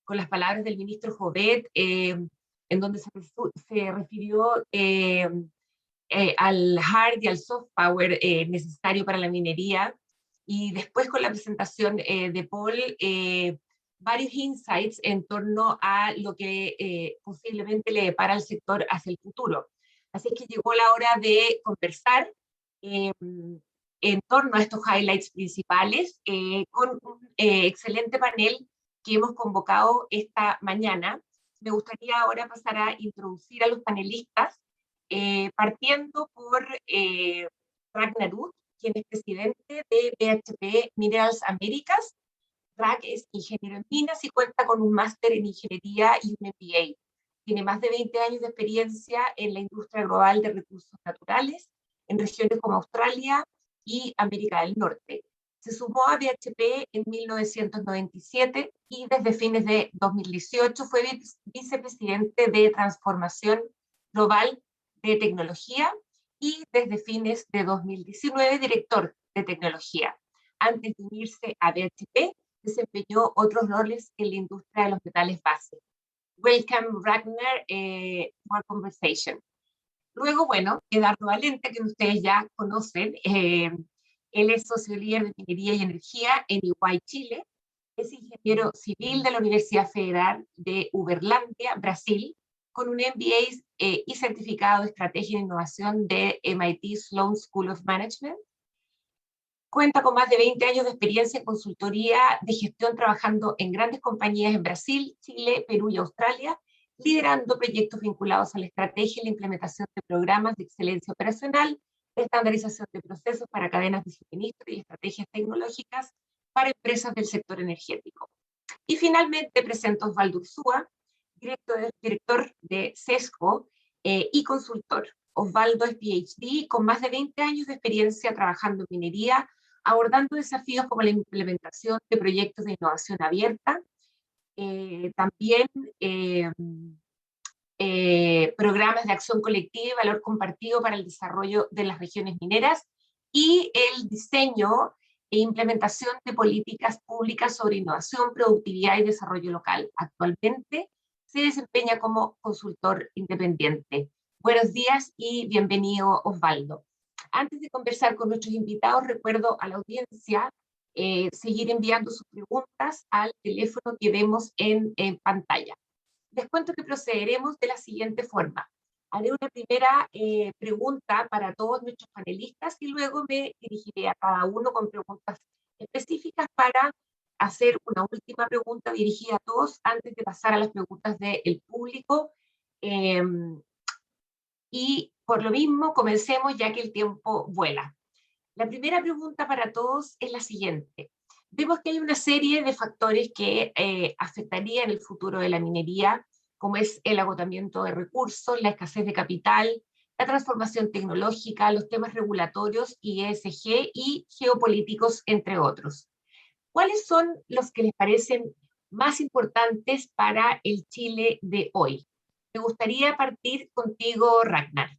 con las palabras del ministro Jovet, en donde se refirió al hard y al soft power necesario para la minería, y después con la presentación de Paul, varios insights en torno a lo que posiblemente le depara al sector hacia el futuro. Así que llegó la hora de conversar en torno a estos highlights principales con un excelente panel que hemos convocado esta mañana. Me gustaría ahora pasar a introducir a los panelistas, partiendo por Ragnar Udd, quien es presidente de BHP Minerals Americas. Rag es ingeniero en minas y cuenta con un máster en ingeniería y un MBA. Tiene más de 20 años de experiencia en la industria global de recursos naturales, en regiones como Australia y América del Norte. Se sumó a BHP en 1997 y desde fines de 2018 fue vicepresidente de Transformación Global de Tecnología y desde fines de 2019 director de tecnología. Antes de unirse a BHP, desempeñó otros roles en la industria de los metales base. Welcome, Ragnar, to our conversation. Luego, bueno, Eduardo Valente, que ustedes ya conocen, él es socio líder de minería y energía en EY Chile, es ingeniero civil de la Universidad Federal de Uberlândia, Brasil, con un MBA y certificado de Estrategia e Innovación de MIT Sloan School of Management. Cuenta con más de 20 años de experiencia en consultoría de gestión trabajando en grandes compañías en Brasil, Chile, Perú y Australia, liderando proyectos vinculados a la estrategia y la implementación de programas de excelencia operacional, de estandarización de procesos para cadenas de suministro y estrategias tecnológicas para empresas del sector energético. Y finalmente presento a Osvaldo Urzúa, director de SESCO y consultor. Osvaldo es PhD con más de 20 años de experiencia trabajando en minería, abordando desafíos como la implementación de proyectos de innovación abierta, también programas de acción colectiva y valor compartido para el desarrollo de las regiones mineras y el diseño e implementación de políticas públicas sobre innovación, productividad y desarrollo local. Actualmente se desempeña como consultor independiente. Buenos días y bienvenido, Osvaldo. Antes de conversar con nuestros invitados, recuerdo a la audiencia seguir enviando sus preguntas al teléfono que vemos en pantalla. Les cuento que procederemos de la siguiente forma. Haré una primera pregunta para todos nuestros panelistas y luego me dirigiré a cada uno con preguntas específicas para hacer una última pregunta dirigida a todos antes de pasar a las preguntas del público. Y por lo mismo, comencemos ya que el tiempo vuela. La primera pregunta para todos es la siguiente. Vemos que hay una serie de factores que afectarían el futuro de la minería, como es el agotamiento de recursos, la escasez de capital, la transformación tecnológica, los temas regulatorios, ESG y geopolíticos, entre otros. ¿Cuáles son los que les parecen más importantes para el Chile de hoy? Me gustaría partir contigo, Ragnar.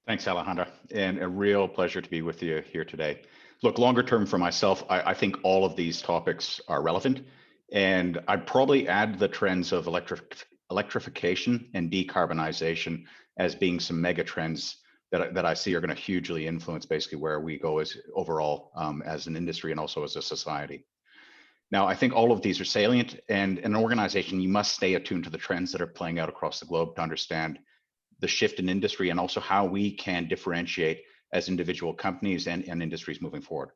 Thanks, Alejandra, and a real pleasure to be with you here today. Look, longer term for myself, I think all of these topics are relevant, and I'd probably add the trends of electrification and decarbonization as being some mega trends that I see are going to hugely influence basically where we go as overall as an industry and also as a society. Now, I think all of these are salient, and in an organization, you must stay attuned to the trends that are playing out across the globe to understand the shift in industry and also how we can differentiate as individual companies and industries moving forward.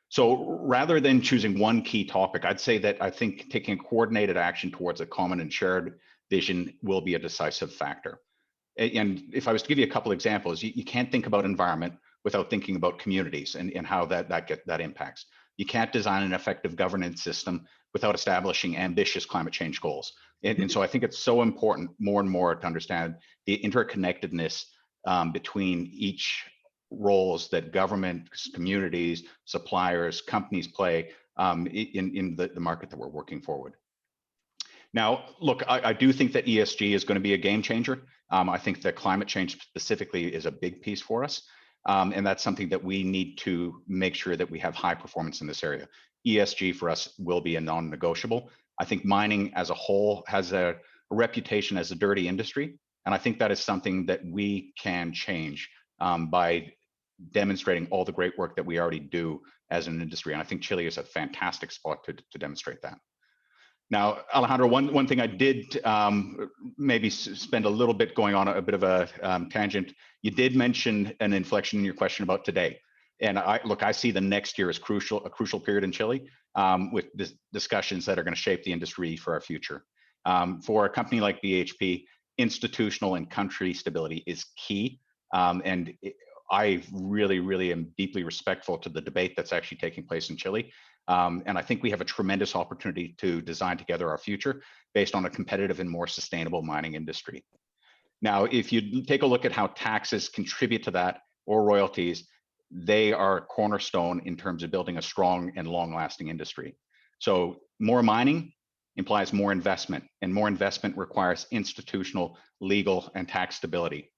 So rather than choosing one key topic, I'd say that I think taking coordinated action towards a common and shared vision will be a decisive factor. And if I was to give you a couple examples, you can't think about environment without thinking about communities and how that impacts. You can't design an effective governance system without establishing ambitious climate change goals. And so I think it's so important more and more to understand the interconnectedness between each roles that governments, communities, suppliers, companies play in the market that we're working forward. Now, look, I do think that ESG is going to be a game changer. I think that climate change specifically is a big piece for us. And that's something that we need to make sure that we have high performance in this area. ESG for us will be a non-negotiable. I think mining as a whole has a reputation as a dirty industry. And I think that is something that we can change by demonstrating all the great work that we already do as an industry. And I think Chile is a fantastic spot to demonstrate that. Now, Alejandro, one thing I did maybe spend a little bit going on a bit of a tangent. You did mention an inflection in your question about today. And I see the next year as a crucial period in Chile with discussions that are going to shape the industry for our future. For a company like BHP, institutional and country stability is key. And I really am deeply respectful to the debate that's actually taking place in Chile. And I think we have a tremendous opportunity to design together our future based on a competitive and more sustainable mining industry. Now, if you take a look at how taxes contribute to that or royalties, they are a cornerstone in terms of building a strong and long-lasting industry. So more mining implies more investment, and more investment requires institutional, legal, and tax stability.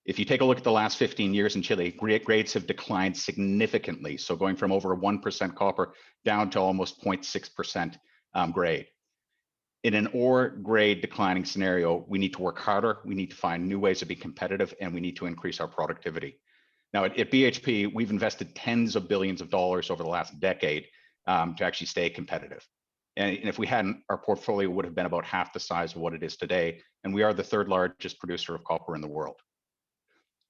If you take a look at the last 15 years in Chile, grades have declined significantly. So going from over 1% copper down to almost 0.6% grade. In an ore grade declining scenario, we need to work harder, we need to find new ways to be competitive, and we need to increase our productivity. Now at BHP, we've invested tens of billions of dollars over the last decade to actually stay competitive. And if we hadn't, our portfolio would have been about half the size of what it is today. And we are the third largest producer of copper in the world.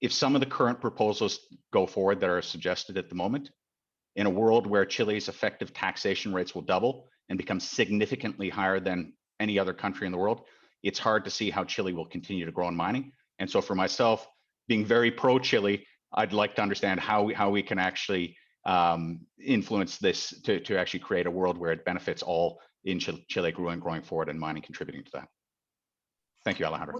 If some of the current proposals go forward that are suggested at the moment, in a world where Chile's effective taxation rates will double and become significantly higher than any other country in the world, it's hard to see how Chile will continue to grow in mining. And so for myself, being very pro-Chile, I'd like to understand how we can actually influence this to actually create a world where it benefits all in Chile going forward, and mining contributing to that. Thank you, Alejandra.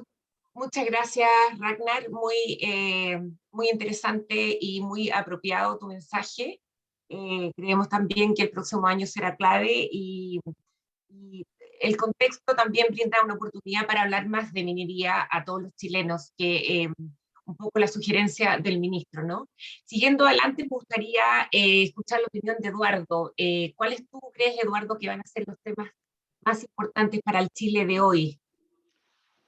Muchas gracias, Ragnar. Muy interesante y muy apropiado tu mensaje. Creemos también que el próximo año será clave y el contexto también brinda una oportunidad para hablar más de minería a todos los chilenos, que un poco la sugerencia del ministro, ¿no? Siguiendo adelante, me gustaría escuchar la opinión de Eduardo. ¿Cuáles tú crees, Eduardo, que van a ser los temas más importantes para el Chile de hoy?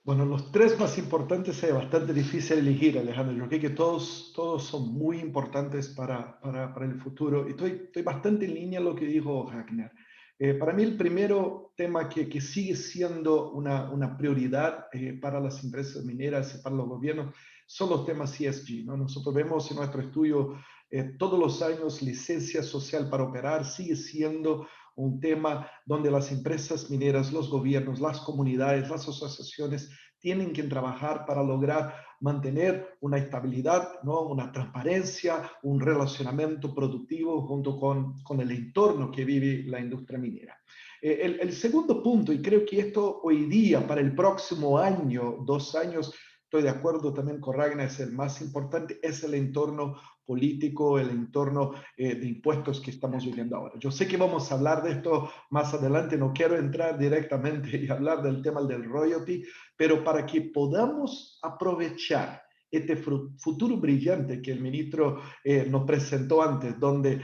Bueno, los tres más importantes es bastante difícil elegir, Alejandro. Yo creo que todos son muy importantes para el futuro. Y estoy bastante en línea con lo que dijo Ragnar. Para mí el primero tema que sigue siendo una prioridad para las empresas mineras y para los gobiernos son los temas ESG, ¿no? Nosotros vemos en nuestro estudio todos los años licencia social para operar sigue siendo un tema donde las empresas mineras, los gobiernos, las comunidades, las asociaciones tienen que trabajar para lograr mantener una estabilidad, ¿no? Una transparencia, un relacionamiento productivo junto con el entorno que vive la industria minera. El segundo punto, y creo que esto hoy día, para el próximo año, 2 años, estoy de acuerdo también con Ragnar, es el más importante, es el entorno político, el entorno de impuestos que estamos viviendo ahora. Yo sé que vamos a hablar de esto más adelante, no quiero entrar directamente y hablar del tema del royalty, pero para que podamos aprovechar este futuro brillante que el ministro nos presentó antes, donde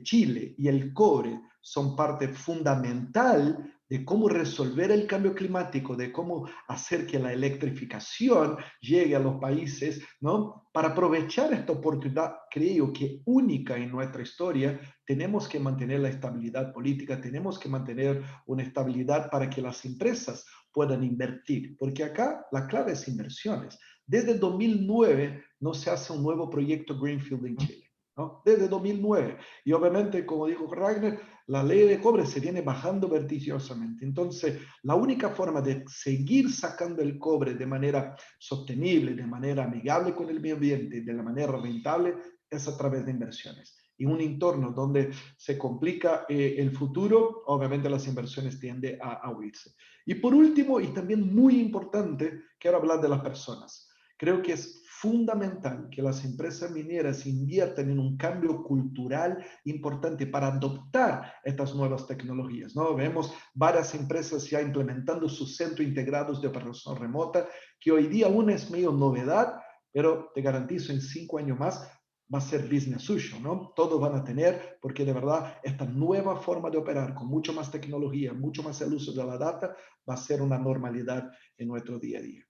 Chile y el cobre son parte fundamental de cómo resolver el cambio climático, de cómo hacer que la electrificación llegue a los países, ¿no? Para aprovechar esta oportunidad, creo que única en nuestra historia, tenemos que mantener la estabilidad política, tenemos que mantener una estabilidad para que las empresas puedan invertir, porque acá la clave es inversiones. Desde 2009 no se hace un nuevo proyecto Greenfield en Chile, ¿no? Desde 2009. Y obviamente, como dijo Ragnar, la ley de cobre se viene bajando vertiginosamente. Entonces, la única forma de seguir sacando el cobre de manera sostenible, de manera amigable con el medio ambiente, de la manera rentable, es a través de inversiones. Y un entorno donde se complica el futuro, obviamente las inversiones tienden a huirse. Y por último, y también muy importante, quiero hablar de las personas. Creo que es fundamental que las empresas mineras inviertan en un cambio cultural importante para adoptar estas nuevas tecnologías, ¿no? Vemos varias empresas ya implementando sus centros integrados de operación remota, que hoy día aún es medio novedad, pero te garantizo en 5 años más va a ser business as usual, ¿no? Todos van a tener, porque de verdad esta nueva forma de operar con mucho más tecnología, mucho más el uso de la data, va a ser una normalidad en nuestro día a día.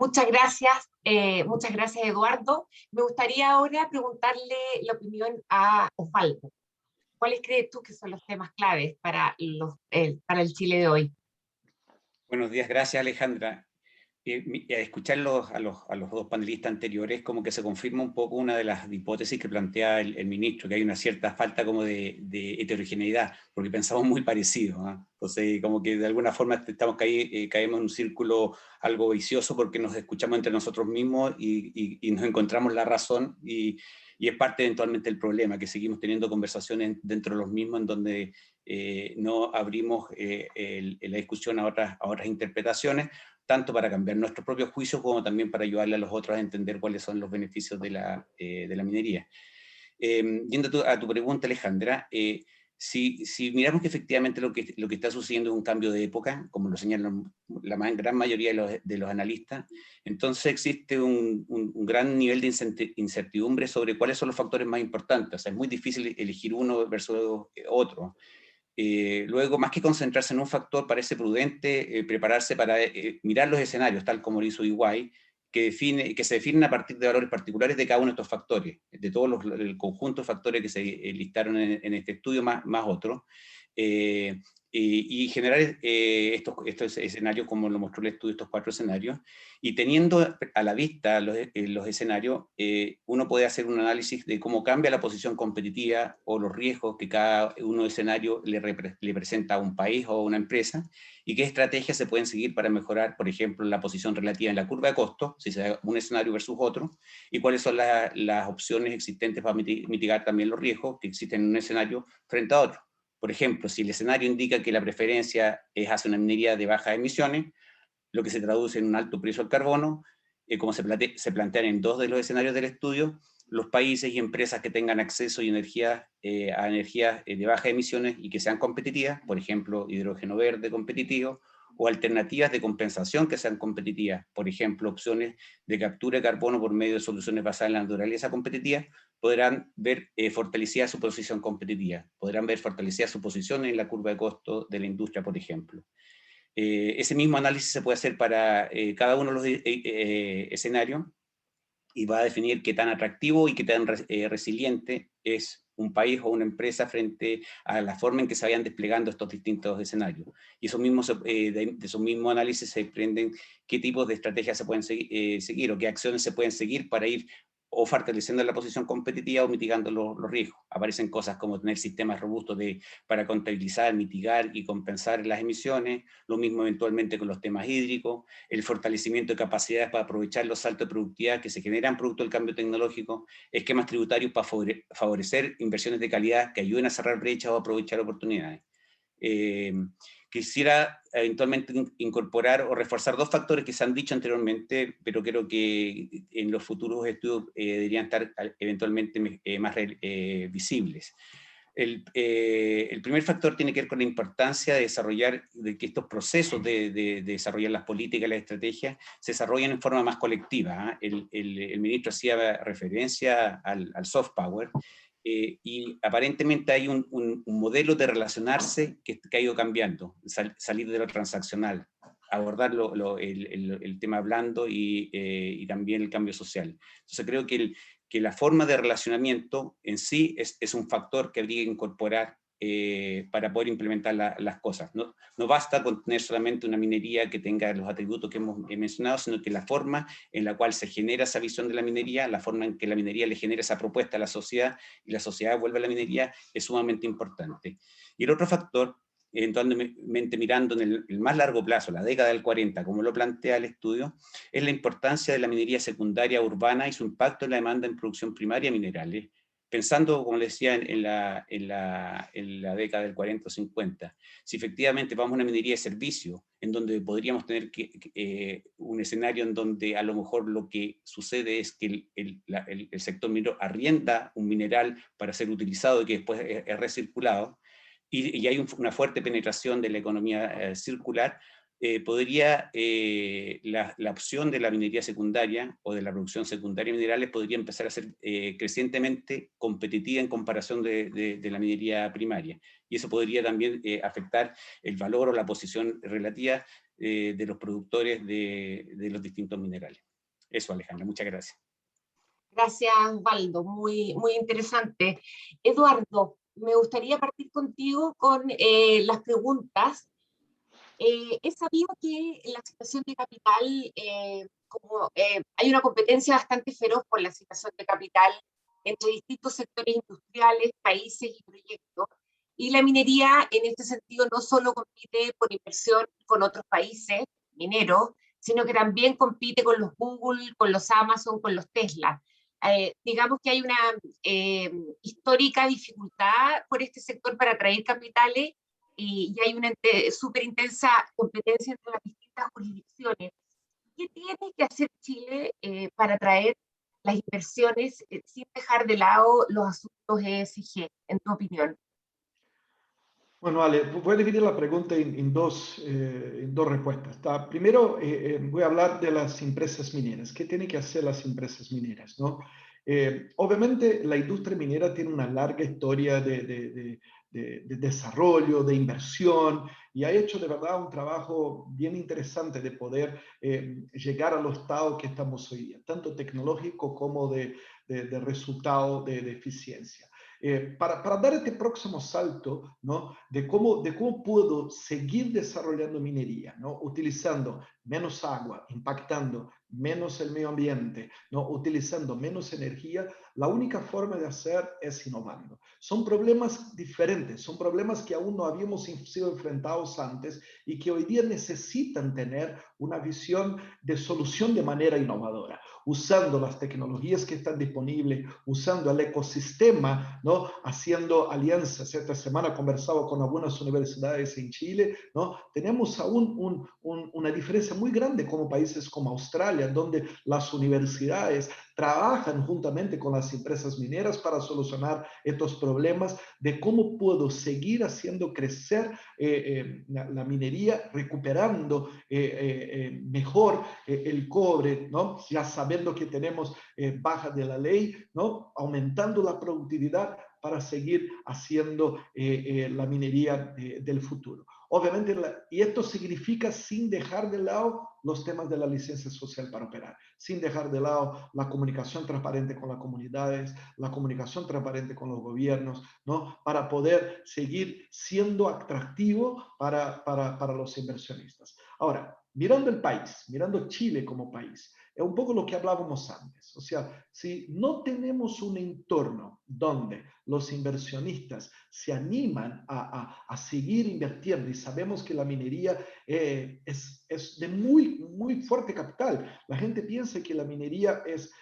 Muchas gracias Eduardo. Me gustaría ahora preguntarle la opinión a Osvaldo. ¿Cuáles crees tú que son los temas claves para el Chile de hoy? Buenos días, gracias Alejandra. A escucharlos a los dos panelistas anteriores, como que se confirma un poco una de las hipótesis que plantea el ministro, que hay una cierta falta como de heterogeneidad, porque pensamos muy parecidos, ¿eh? Entonces, como que de alguna forma caemos en un círculo algo vicioso porque nos escuchamos entre nosotros mismos y nos encontramos la razón y es parte eventualmente del problema, que seguimos teniendo conversaciones dentro de los mismos en donde no abrimos la discusión a otras interpretaciones, tanto para cambiar nuestros propios juicios como también para ayudarle a los otros a entender cuáles son los beneficios de la minería. Yendo a tu pregunta, Alejandra, si miramos que efectivamente lo que está sucediendo es un cambio de época, como lo señalan la gran mayoría de los analistas, entonces existe un gran nivel de incertidumbre sobre cuáles son los factores más importantes. O sea, es muy difícil elegir uno versus otro. Luego, más que concentrarse en un factor, parece prudente prepararse para mirar los escenarios, tal como lo hizo EY, que se definen a partir de valores particulares de cada uno de estos factores, de todos el conjunto de factores que se listaron en este estudio, más otros, y generar estos escenarios como lo mostró el estudio, estos 4 escenarios, y teniendo a la vista los escenarios, uno puede hacer un análisis de cómo cambia la posición competitiva o los riesgos que cada uno de escenarios le presenta a un país o a una empresa, y qué estrategias se pueden seguir para mejorar, por ejemplo, la posición relativa en la curva de costos, si se da un escenario versus otro, y cuáles son las opciones existentes para mitigar también los riesgos que existen en un escenario frente a otro. Por ejemplo, si el escenario indica que la preferencia es hacia una minería de bajas emisiones, lo que se traduce en un alto precio al carbono, como se plantean en 2 de los escenarios del estudio, los países y empresas que tengan acceso a energías de bajas emisiones y que sean competitivas, por ejemplo, hidrógeno verde competitivo, o alternativas de compensación que sean competitivas, por ejemplo, opciones de captura de carbono por medio de soluciones basadas en la naturaleza competitivas, podrán ver fortalecida su posición competitiva, podrán ver fortalecida su posición en la curva de costo de la industria, por ejemplo. Ese mismo análisis se puede hacer para cada uno de los escenarios y va a definir qué tan atractivo y qué tan resiliente es un país o una empresa frente a la forma en que se vayan desplegando estos distintos escenarios. Y de esos mismos análisis se desprenden qué tipos de estrategias se pueden seguir o qué acciones se pueden seguir para ir o fortaleciendo la posición competitiva o mitigando los riesgos. Aparecen cosas como tener sistemas robustos para contabilizar, mitigar y compensar las emisiones, lo mismo eventualmente con los temas hídricos, el fortalecimiento de capacidades para aprovechar los saltos de productividad que se generan producto del cambio tecnológico, esquemas tributarios para favorecer inversiones de calidad que ayuden a cerrar brechas o aprovechar oportunidades. Quisiera eventualmente incorporar o reforzar 2 factores que se han dicho anteriormente, pero creo que en los futuros estudios deberían estar eventualmente más visibles. El primer factor tiene que ver con la importancia de que estos procesos de desarrollar las políticas y las estrategias se desarrollen en forma más colectiva. El ministro hacía referencia al soft power, y aparentemente hay un modelo de relacionarse que ha ido cambiando, salir de lo transaccional, abordar el tema blando y también el cambio social. Entonces creo que la forma de relacionamiento en sí es un factor que habría que incorporar para poder implementar las cosas. No basta con tener solamente una minería que tenga los atributos que hemos mencionado, sino que la forma en la cual se genera esa visión de la minería, la forma en que la minería le genera esa propuesta a la sociedad y la sociedad vuelve a la minería, es sumamente importante. Y el otro factor, eventualmente mirando en el más largo plazo, la década del 40, como lo plantea el estudio, es la importancia de la minería secundaria urbana y su impacto en la demanda en producción primaria de minerales, pensando, como les decía, en la década del 40 o 50. Si efectivamente vamos a una minería de servicio, en donde podríamos tener un escenario en donde a lo mejor lo que sucede es que el sector minero arrienda un mineral para ser utilizado y que después es recirculado, y hay una fuerte penetración de la economía circular, podría la opción de la minería secundaria o de la producción secundaria de minerales podría empezar a ser crecientemente competitiva en comparación de la minería primaria. Y eso podría también afectar el valor o la posición relativa de los productores de los distintos minerales. Eso, Alejandra, muchas gracias. Gracias, Osvaldo, muy, muy interesante. Eduardo, me gustaría partir contigo con las preguntas. He sabido que en la situación de capital, hay una competencia bastante feroz por la situación de capital entre distintos sectores industriales, países y proyectos, y la minería en este sentido no solo compite por inversión con otros países mineros, sino que también compite con los Google, con los Amazon, con los Tesla. Digamos que hay una histórica dificultad por este sector para atraer capitales y hay una súper intensa competencia entre las distintas jurisdicciones. ¿Qué tiene que hacer Chile para atraer las inversiones sin dejar de lado los asuntos ESG, en tu opinión? Bueno, Ale, voy a dividir la pregunta en dos respuestas. Primero, voy a hablar de las empresas mineras. ¿Qué tienen que hacer las empresas mineras? ¿No? Obviamente, la industria minera tiene una larga historia de desarrollo, de inversión, y ha hecho de verdad un trabajo bien interesante de poder llegar a los estados que estamos hoy día, tanto tecnológico como de resultado de eficiencia. Para dar este próximo salto, ¿no? de cómo puedo seguir desarrollando minería, ¿no? Utilizando menos agua, impactando menos el medio ambiente, ¿no? Utilizando menos energía, la única forma de hacer es innovando. Son problemas diferentes, son problemas que aún no habíamos sido enfrentados antes y que hoy día necesitan tener una visión de solución de manera innovadora, usando las tecnologías que están disponibles, usando el ecosistema, ¿no? Haciendo alianzas. Esta semana conversaba con algunas universidades en Chile, ¿no? Tenemos aún una diferencia muy grande como países como Australia, donde las universidades trabajan juntamente con las empresas mineras para solucionar estos problemas de cómo puedo seguir haciendo crecer la minería, recuperando mejor el cobre, ¿no? Ya sabiendo que tenemos baja de la ley, ¿no? Aumentando la productividad para seguir haciendo la minería del futuro. Obviamente, y esto significa sin dejar de lado los temas de la licencia social para operar, sin dejar de lado la comunicación transparente con las comunidades, la comunicación transparente con los gobiernos, ¿no? Para poder seguir siendo atractivo para los inversionistas. Ahora, mirando el país, mirando Chile como país, es un poco lo que hablábamos antes. O sea, si no tenemos un entorno donde los inversionistas se animan a seguir invirtiendo y sabemos que la minería es de muy fuerte capital. La gente piensa que la minería es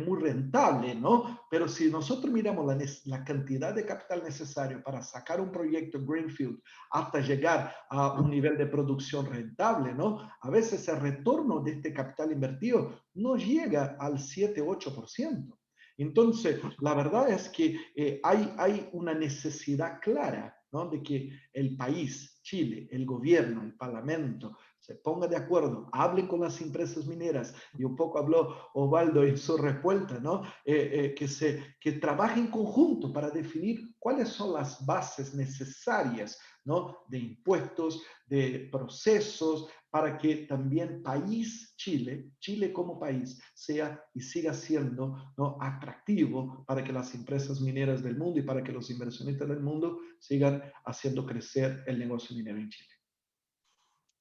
muy rentable, ¿no? Pero si nosotros miramos la cantidad de capital necesario para sacar un proyecto Greenfield hasta llegar a un nivel de producción rentable, ¿no? A veces el retorno de este capital invertido no llega al 7-8%. Entonces, la verdad es que hay una necesidad clara, ¿no? De que el país, Chile, el gobierno, el parlamento, se ponga de acuerdo, hablen con las empresas mineras, y un poco habló Osvaldo en su respuesta, ¿no? Que trabajen en conjunto para definir cuáles son las bases necesarias, ¿no? De impuestos, de procesos, para que también país Chile como país, sea y siga siendo, ¿no? Atractivo para que las empresas mineras del mundo y para que los inversionistas del mundo sigan haciendo crecer el negocio minero en Chile.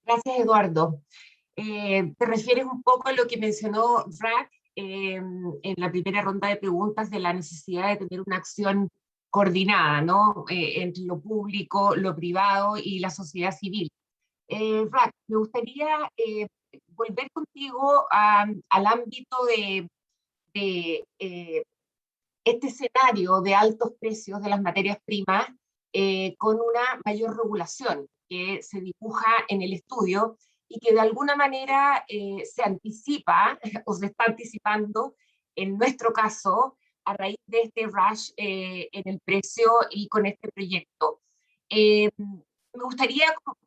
Gracias, Eduardo. Te refieres un poco a lo que mencionó Rack en la primera ronda de preguntas de la necesidad de tener una acción coordinada, ¿no? Entre lo público, lo privado y la sociedad civil. Rack, me gustaría volver contigo al ámbito de este escenario de altos precios de las materias primas con una mayor regulación que se dibuja en el estudio y que de alguna manera se anticipa o se está anticipando, en nuestro caso, a raíz de este rush en el precio y con este proyecto. Me gustaría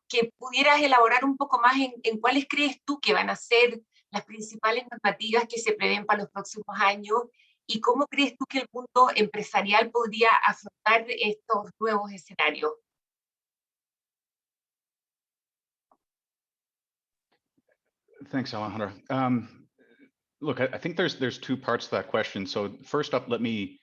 que pudieras elaborar un poco más en cuáles crees tú que van a ser las principales normativas que se prevén para los próximos años y cómo crees tú que el mundo empresarial podría afrontar estos nuevos escenarios. Thanks, Alejandra. Look, I think there's two parts to that question. So first up, let me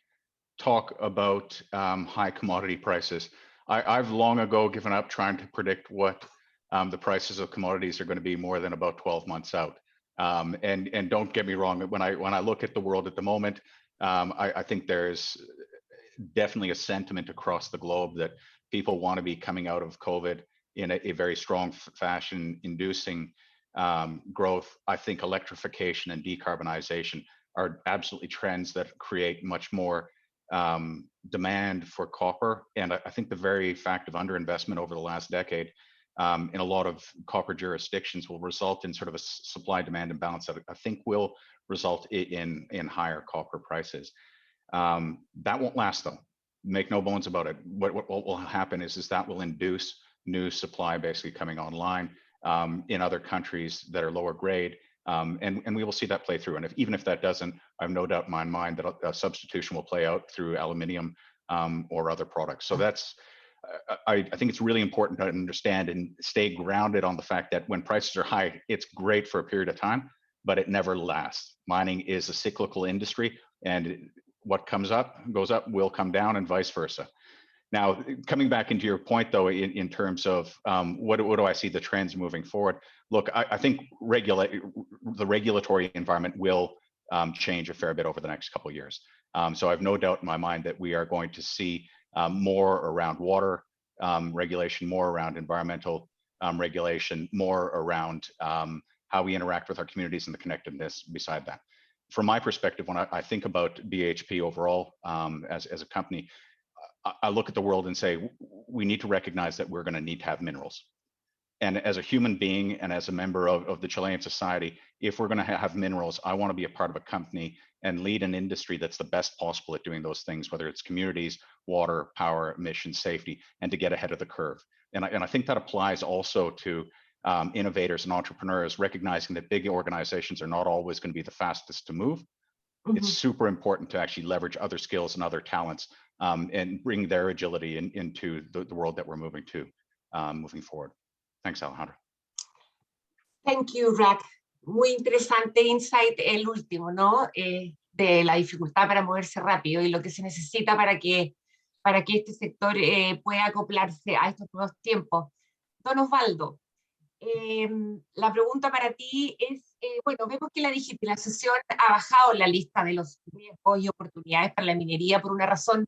talk about high commodity prices. I've long ago given up trying to predict what the prices of commodities are going to be more than about 12 months out. And don't get me wrong, when I look at the world at the moment, I think there's definitely a sentiment across the globe that people want to be coming out of COVID in a very strong fashion, inducing growth. I think electrification and decarbonization are absolutely trends that create much more demand for copper. And I think the very fact of underinvestment over the last decade in a lot of copper jurisdictions will result in sort of a supply-demand imbalance that I think will result in higher copper prices. That won't last though. Make no bones about it. What will happen is that will induce new supply basically coming online in other countries that are lower grade. And we will see that play through. And even if that doesn't, I have no doubt in my mind that a substitution will play out through aluminium or other products. So that's, I think it's really important to understand and stay grounded on the fact that when prices are high, it's great for a period of time, but it never lasts. Mining is a cyclical industry, and what comes up, goes up, will come down, and vice versa. Now, coming back into your point, though, in terms of what do I see the trends moving forward? Look, I think the regulatory environment will change a fair bit over the next couple of years. So I have no doubt in my mind that we are going to see more around water regulation, more around environmental regulation, more around how we interact with our communities and the connectedness beside that. From my perspective, when I think about BHP overall as a company, I look at the world and say, we need to recognize that we're going to need to have minerals. And as a human being and as a member of the Chilean society, if we're going to have minerals, I want to be a part of a company and lead an industry that's the best possible at doing those things, whether it's communities, water, power, emissions, safety, and to get ahead of the curve. And I think that applies also to innovators and entrepreneurs, recognizing that big organizations are not always going to be the fastest to move. It's super important to actually leverage other skills and other talents and bring their agility into the world that we're moving to, moving forward. Thanks, Alejandra. Thank you, Rack. Muy interesante insight el último, ¿no? De la dificultad para moverse rápido y lo que se necesita para que este sector pueda acoplarse a estos nuevos tiempos. Don Osvaldo, la pregunta para ti es, bueno, vemos que la digitalización ha bajado la lista de los riesgos y oportunidades para la minería por una razón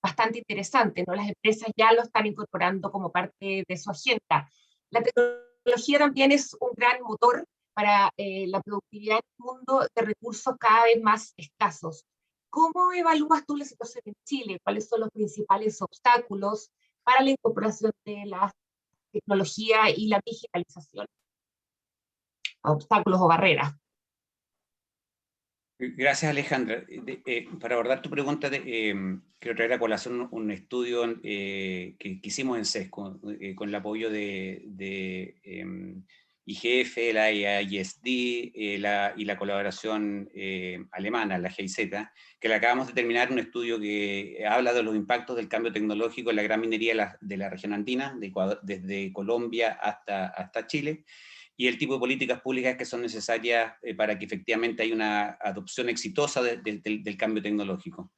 bastante interesante, ¿no? Las empresas ya lo están incorporando como parte de su agenda. La tecnología también es un gran motor para la productividad en un mundo de recursos cada vez más escasos. ¿Cómo evalúas tú la situación en Chile? ¿Cuáles son los principales obstáculos para la incorporación de la tecnología y la digitalización? Obstáculos o barreras. Gracias, Alejandra. Para abordar tu pregunta, quiero traer a colación un estudio que hicimos en SESCO con el apoyo de IGF, la IASD y la colaboración alemana, la GIZ, que le acabamos de terminar un estudio que habla de los impactos del cambio tecnológico en la gran minería de la región andina, desde Colombia hasta Chile, y el tipo de políticas públicas que son necesarias para que efectivamente haya una adopción exitosa del cambio tecnológico.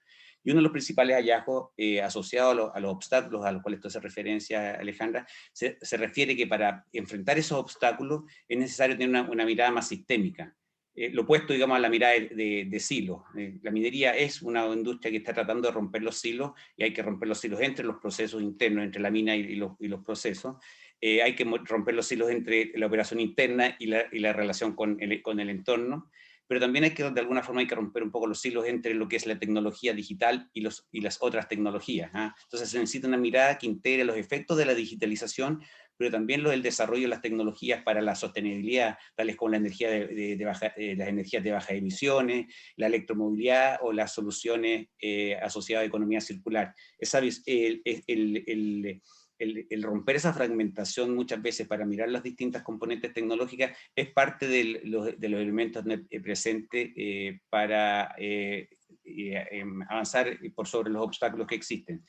Y uno de los principales hallazgos asociados a los obstáculos a los cuales tú haces referencia, Alejandra, se refiere que para enfrentar esos obstáculos es necesario tener una mirada más sistémica. Lo opuesto, digamos, a la mirada de silos. La minería es una industria que está tratando de romper los silos, y hay que romper los silos entre los procesos internos, entre la mina y los procesos. Hay que romper los hilos entre la operación interna y la relación con el entorno, pero también de alguna forma hay que romper un poco los hilos entre lo que es la tecnología digital y las otras tecnologías. Entonces se necesita una mirada que integre los efectos de la digitalización, pero también lo del desarrollo de las tecnologías para la sostenibilidad, tales como la energía las energías de bajas emisiones, la electromovilidad o las soluciones asociadas a economía circular. El romper esa fragmentación muchas veces para mirar las distintas componentes tecnológicas es parte de los elementos presentes para avanzar por sobre los obstáculos que existen.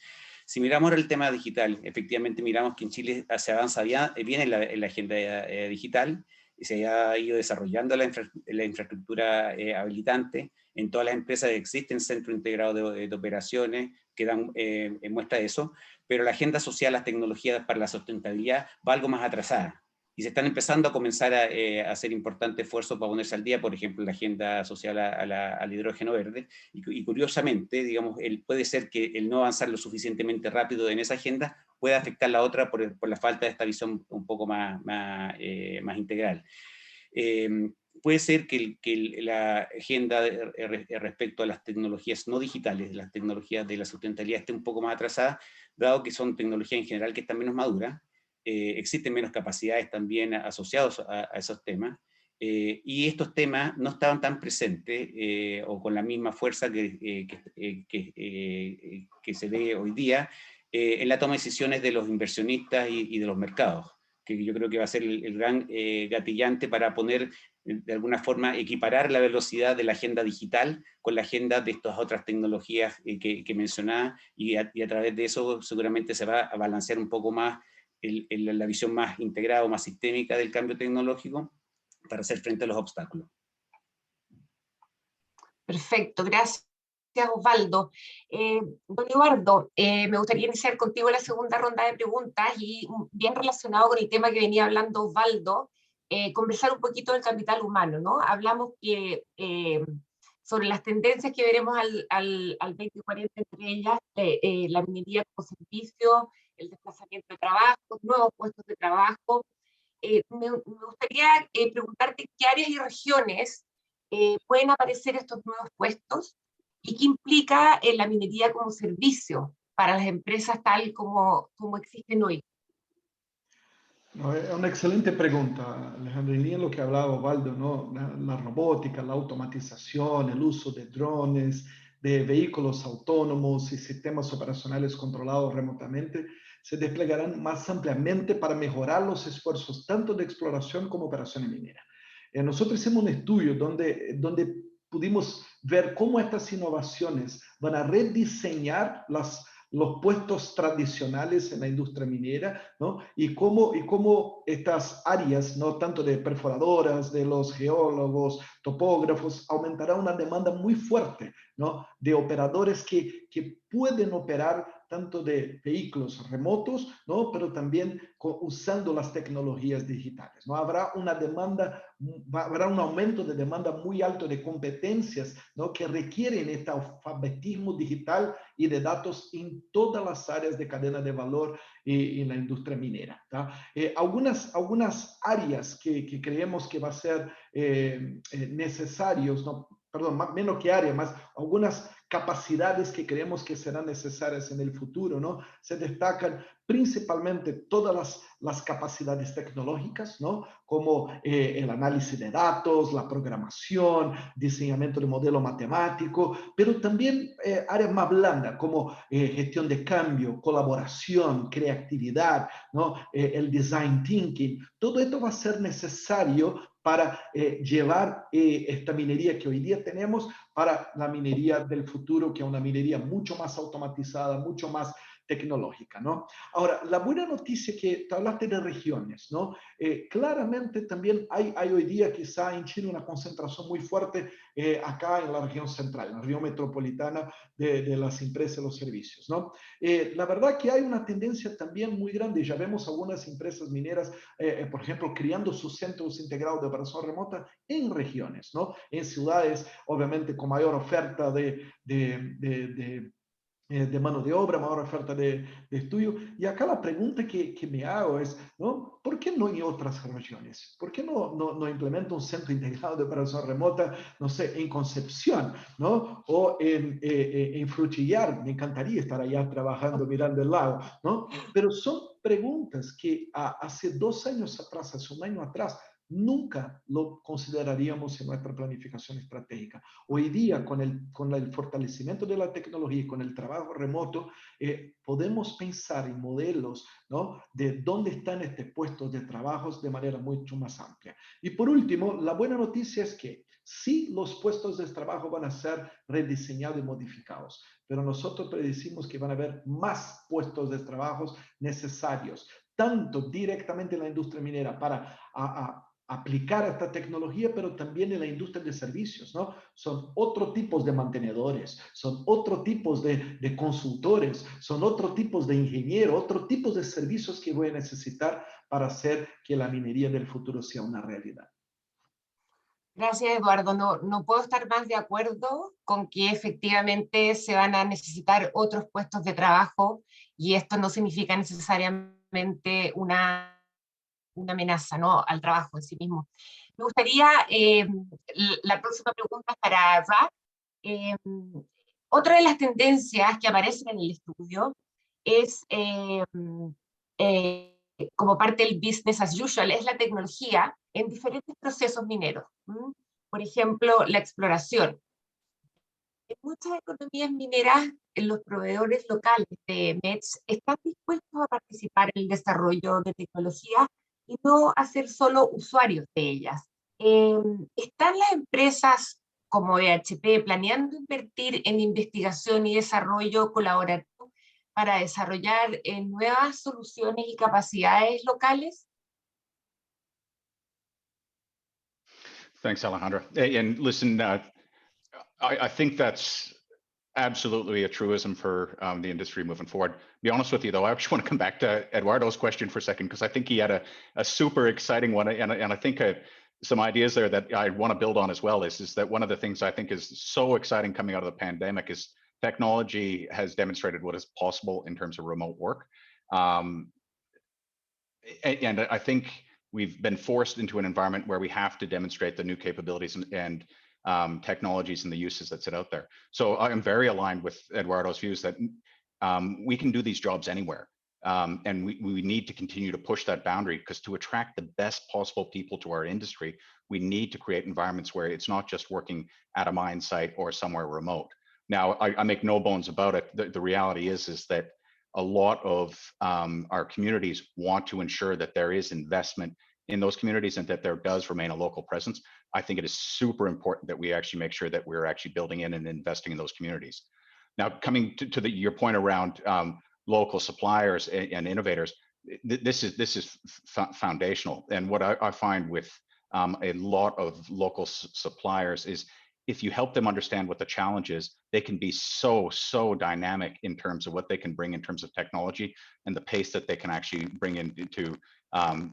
Si miramos el tema digital, efectivamente miramos que en Chile se avanza bien en la agenda digital, y se ha ido desarrollando la infraestructura habilitante. En todas las empresas existen centros integrados de operaciones que dan muestra de eso, pero la agenda social, las tecnologías para la sustentabilidad va algo más atrasada. Y se están empezando a comenzar a hacer importantes esfuerzos para ponerse al día, por ejemplo, la agenda social al hidrógeno verde. Y curiosamente, digamos, puede ser que el no avanzar lo suficientemente rápido en esa agenda pueda afectar la otra por la falta de esta visión un poco más integral. Puede ser que la agenda respecto a las tecnologías no digitales, las tecnologías de la sustentabilidad, esté un poco más atrasada, dado que son tecnologías en general que están menos maduras. Existen menos capacidades también asociados a esos temas, y estos temas no estaban tan presentes o con la misma fuerza que se ve hoy día en la toma de decisiones de los inversionistas y de los mercados, que yo creo que va a ser el gran gatillante para poner, de alguna forma, equiparar la velocidad de la agenda digital con la agenda de estas otras tecnologías que mencionaba, y a través de eso seguramente se va a balancear un poco más la visión más integrada o más sistémica del cambio tecnológico para hacer frente a los obstáculos. Perfecto, gracias Osvaldo. Don Eduardo, me gustaría iniciar contigo la segunda ronda de preguntas y bien relacionado con el tema que venía hablando Osvaldo, conversar un poquito del capital humano, ¿no? Hablamos que, sobre las tendencias que veremos al 2040, entre ellas la minería como servicio, el desplazamiento de trabajo, nuevos puestos de trabajo. Me gustaría preguntarte qué áreas y regiones pueden aparecer estos nuevos puestos y qué implica la minería como servicio para las empresas tal como existen hoy. No, è una excelente pregunta, Alejandro. En línea lo que hablaba Osvaldo, ¿no? La robótica, la automatización, el uso de drones, de vehículos autónomos y sistemas operacionales controlados remotamente se desplegarán más ampliamente para mejorar los esfuerzos tanto de exploración como operaciones mineras. Nosotros hicimos un estudio donde pudimos ver cómo estas innovaciones van a rediseñar los puestos tradicionales en la industria minera, ¿no? Y cómo estas áreas, ¿no? Tanto de perforadoras, de los geólogos, topógrafos, aumentará una demanda muy fuerte, ¿no? De operadores que pueden operar tanto de vehículos remotos, ¿no? Pero también usando las tecnologías digitales, ¿no? Habrá un aumento de demanda muy alto de competencias, ¿no? Que requieren este alfabetismo digital y de datos en todas las áreas de cadena de valor en la industria minera, ¿tá? Algunas áreas que creemos que va a ser necesarios, ¿no? Perdón, menos que área, más algunas capacidades que creemos que serán necesarias en el futuro, ¿no? Se destacan principalmente todas las capacidades tecnológicas, ¿no? Como el análisis de datos, la programación, diseñamiento de modelo matemático, pero también áreas más blandas como gestión de cambio, colaboración, creatividad, ¿no? El design thinking. Todo esto va a ser necesario para llevar esta minería que hoy día tenemos para la minería del futuro, que es una minería mucho más automatizada, mucho más tecnológica, ¿no? Ahora, la buena noticia que tú hablaste de regiones, ¿no? Claramente también hay hoy día quizá en Chile una concentración muy fuerte acá en la región central, en la región metropolitana de las empresas y los servicios, ¿no? La verdad que hay una tendencia también muy grande, ya vemos algunas empresas mineras, por ejemplo, creando sus centros integrados de operación remota en regiones, ¿no? En ciudades, obviamente, con mayor oferta de mano de obra, mayor oferta de estudio. Y acá la pregunta que me hago es, ¿no? ¿Por qué no en otras regiones? ¿Por qué no implementa un centro integrado de operación remota, no sé, en Concepción, ¿no? O en Frutillar? Me encantaría estar allá trabajando, mirando el lago, ¿no? Pero son preguntas que hace 2 años atrás, hace 1 año atrás, nunca lo consideraríamos en nuestra planificación estratégica. Hoy día, con el fortalecimiento de la tecnología y con el trabajo remoto, podemos pensar en modelos, ¿no? De dónde están estos puestos de trabajo de manera mucho más amplia. Y por último, la buena noticia es que sí, los puestos de trabajo van a ser rediseñados y modificados, pero nosotros predecimos que van a haber más puestos de trabajo necesarios, tanto directamente en la industria minera para aplicar esta tecnología, pero también en la industria de servicios, ¿no? Son otros tipos de mantenedores, son otros tipos de consultores, son otros tipos de ingenieros, otros tipos de servicios que voy a necesitar para hacer que la minería del futuro sea una realidad. Gracias, Eduardo. No puedo estar más de acuerdo con que efectivamente se van a necesitar otros puestos de trabajo y esto no significa necesariamente una amenaza, ¿no? Al trabajo en sí mismo. Me gustaría, la próxima pregunta es para Raf. Otra de las tendencias que aparecen en el estudio es, como parte del business as usual, es la tecnología en diferentes procesos mineros. Por ejemplo, la exploración. En muchas economías mineras, los proveedores locales de METS están dispuestos a participar en el desarrollo de tecnología y no a ser solo usuarios de ellas. ¿Están las empresas como BHP planeando invertir en investigación y desarrollo colaborativo para desarrollar nuevas soluciones y capacidades locales? Thanks, Alejandra. And listen, I think that's absolutely a truism for the industry moving forward. Be honest with you, though, I actually want to come back to Eduardo's question for a second, because I think he had a super exciting one, and I think some ideas there that I want to build on as well is that one of the things I think is so exciting coming out of the pandemic is technology has demonstrated what is possible in terms of remote work. And I think we've been forced into an environment where we have to demonstrate the new capabilities and technologies and the uses that sit out there. So I am very aligned with Eduardo's views that we can do these jobs anywhere. And we need to continue to push that boundary, because to attract the best possible people to our industry, we need to create environments where it's not just working at a mine site or somewhere remote. Now, I make no bones about it. The reality is that a lot of our communities want to ensure that there is investment in those communities and that there does remain a local presence. I think it is super important that we actually make sure that we're actually building in and investing in those communities. Now, coming to your point around local suppliers and innovators, this is foundational. And what I find with a lot of local suppliers is, if you help them understand what the challenge is, they can be so dynamic in terms of what they can bring in terms of technology and the pace that they can actually bring into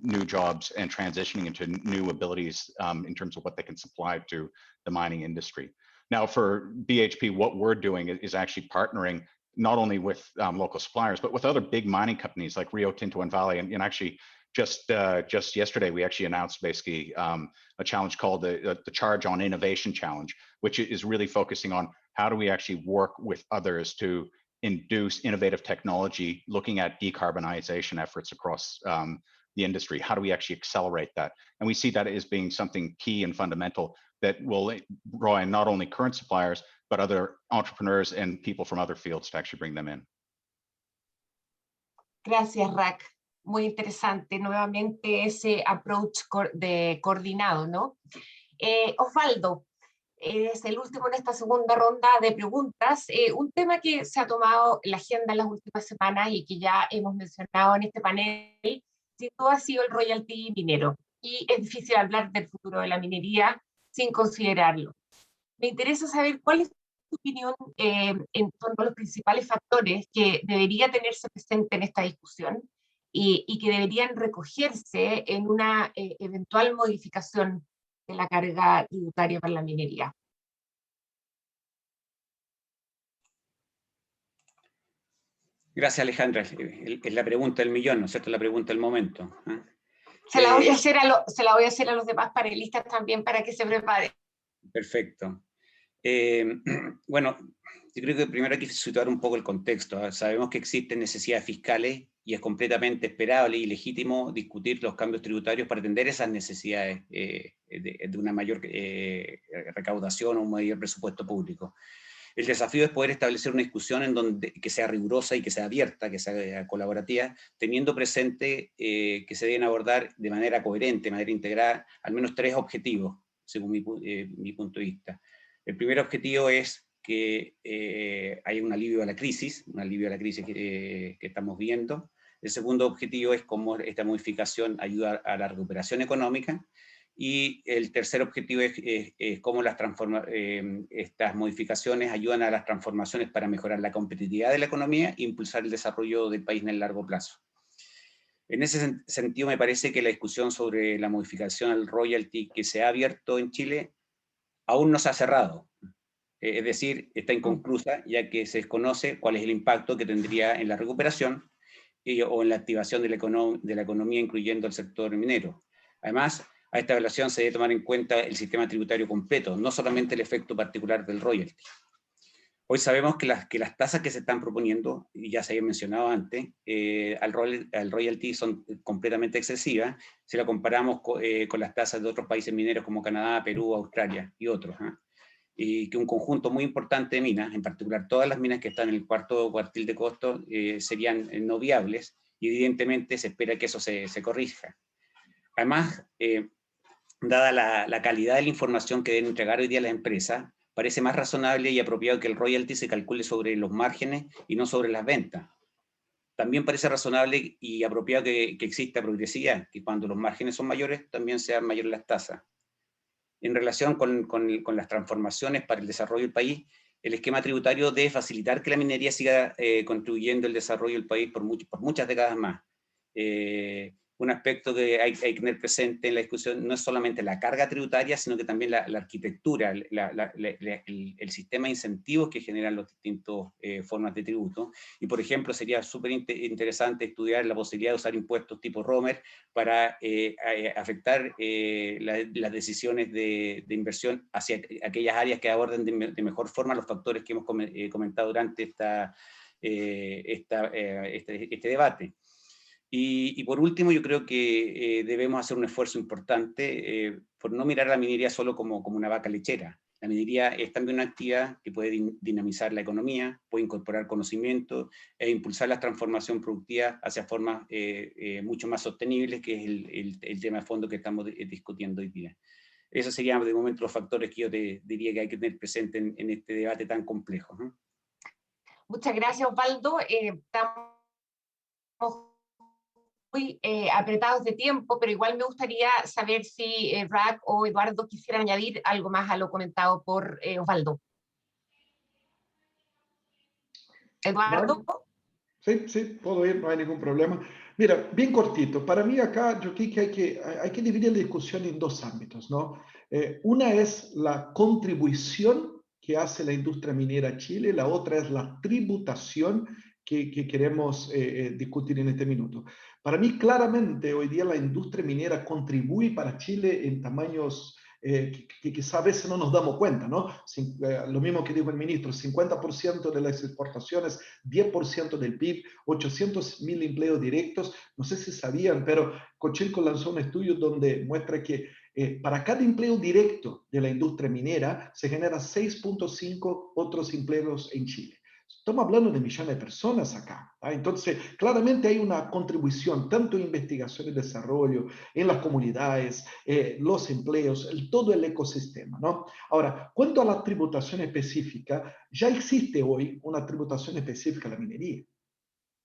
new jobs and transitioning into new abilities in terms of what they can supply to the mining industry. Now, for BHP, what we're doing is actually partnering not only with local suppliers, but with other big mining companies like Rio Tinto and Vale. And actually, just yesterday, we actually announced basically a challenge called the Charge on Innovation Challenge, which is really focusing on how do we actually work with others to induce innovative technology, looking at decarbonization efforts across the industry. How do we actually accelerate that? And we see that as being something key and fundamental that will draw in not only current suppliers, but other entrepreneurs and people from other fields to actually bring them in. Gracias, Rack. Muy interesante nuevamente ese approach de coordinado, ¿no? Osvaldo, es el último en esta segunda ronda de preguntas. Un tema que se ha tomado en la agenda en las últimas semanas y que ya hemos mencionado en este panel, sin duda ha sido el royalty minero. Y es difícil hablar del futuro de la minería sin considerarlo. Me interesa saber cuál es tu opinión en torno a los principales factores que debería tenerse presente en esta discusión y que deberían recogerse en una eventual modificación de la carga tributaria para la minería. Gracias, Alejandra. Es la pregunta del millón, ¿no es cierto? La pregunta del momento. Se la voy a hacer a los demás panelistas también para que se preparen. Perfecto. Bueno, yo creo que primero hay que situar un poco el contexto. Sabemos que existen necesidades fiscales y es completamente esperable y legítimo discutir los cambios tributarios para atender esas necesidades de una mayor recaudación o un mayor presupuesto público. El desafío es poder establecer una discusión que sea rigurosa y que sea abierta, que sea colaborativa, teniendo presente que se deben abordar de manera coherente, de manera integrada, al menos 3 objetivos, según mi punto de vista. El primer objetivo es que haya un alivio a la crisis, que estamos viendo. El segundo objetivo es cómo esta modificación ayuda a la recuperación económica. Y el tercer objetivo es cómo estas modificaciones ayudan a las transformaciones para mejorar la competitividad de la economía e impulsar el desarrollo del país en el largo plazo. En ese sentido, me parece que la discusión sobre la modificación al royalty que se ha abierto en Chile aún no se ha cerrado. Es decir, está inconclusa, ya que se desconoce cuál es el impacto que tendría en la recuperación o en la activación de la economía, incluyendo el sector minero. Además, a esta evaluación se debe tomar en cuenta el sistema tributario completo, no solamente el efecto particular del royalty. Hoy sabemos que las tasas que se están proponiendo, y ya se había mencionado antes, al royalty son completamente excesivas si la comparamos con las tasas de otros países mineros como Canadá, Perú, Australia y otros. Y que un conjunto muy importante de minas, en particular todas las minas que están en el cuarto cuartil de costo, serían no viables, y evidentemente se espera que eso se corrija. Además, dada la calidad de la información que deben entregar hoy día las empresas, parece más razonable y apropiado que el royalty se calcule sobre los márgenes y no sobre las ventas. También parece razonable y apropiado que exista progresividad, que cuando los márgenes son mayores, también sean mayores las tasas. En relación con las transformaciones para el desarrollo del país, el esquema tributario debe facilitar que la minería siga contribuyendo al desarrollo del país por muchas décadas más. Un aspecto que hay que tener presente en la discusión no es solamente la carga tributaria, sino que también la arquitectura, el sistema de incentivos que generan las distintas formas de tributo. Y, por ejemplo, sería súper interesante estudiar la posibilidad de usar impuestos tipo Romer para afectar las decisiones de inversión hacia aquellas áreas que aborden de mejor forma los factores que hemos comentado durante este debate. Y por último, yo creo que debemos hacer un esfuerzo importante por no mirar a la minería solo como una vaca lechera. La minería es también una actividad que puede dinamizar la economía, puede incorporar conocimiento e impulsar la transformación productiva hacia formas mucho más sostenibles, que es el tema de fondo que estamos discutiendo hoy día. Esos serían de momento los factores que yo diría que hay que tener presente en este debate tan complejo, ¿no? Muchas gracias, Osvaldo. Estamos muy apretados de tiempo, pero igual me gustaría saber si Rack o Eduardo quisieran añadir algo más a lo comentado por Osvaldo. ¿Eduardo? Sí, puedo ir, no hay ningún problema. Mira, bien cortito. Para mí acá yo creo que hay que dividir la discusión en dos ámbitos, ¿no? Una es la contribución que hace la industria minera a Chile, la otra es la tributación que queremos discutir en este minuto. Para mí, claramente, hoy día la industria minera contribuye para Chile en tamaños que quizá a veces no nos damos cuenta, ¿no? Lo mismo que dijo el ministro, 50% de las exportaciones, 10% del PIB, 800.000 empleos directos. No sé si sabían, pero Codelco lanzó un estudio donde muestra que para cada empleo directo de la industria minera se generan 6.5 otros empleos en Chile. Estamos hablando de millones de personas acá. Entonces, claramente hay una contribución tanto en investigación y desarrollo, en las comunidades, los empleos, todo el ecosistema, ¿no? Ahora, cuanto a la tributación específica, ya existe hoy una tributación específica a la minería,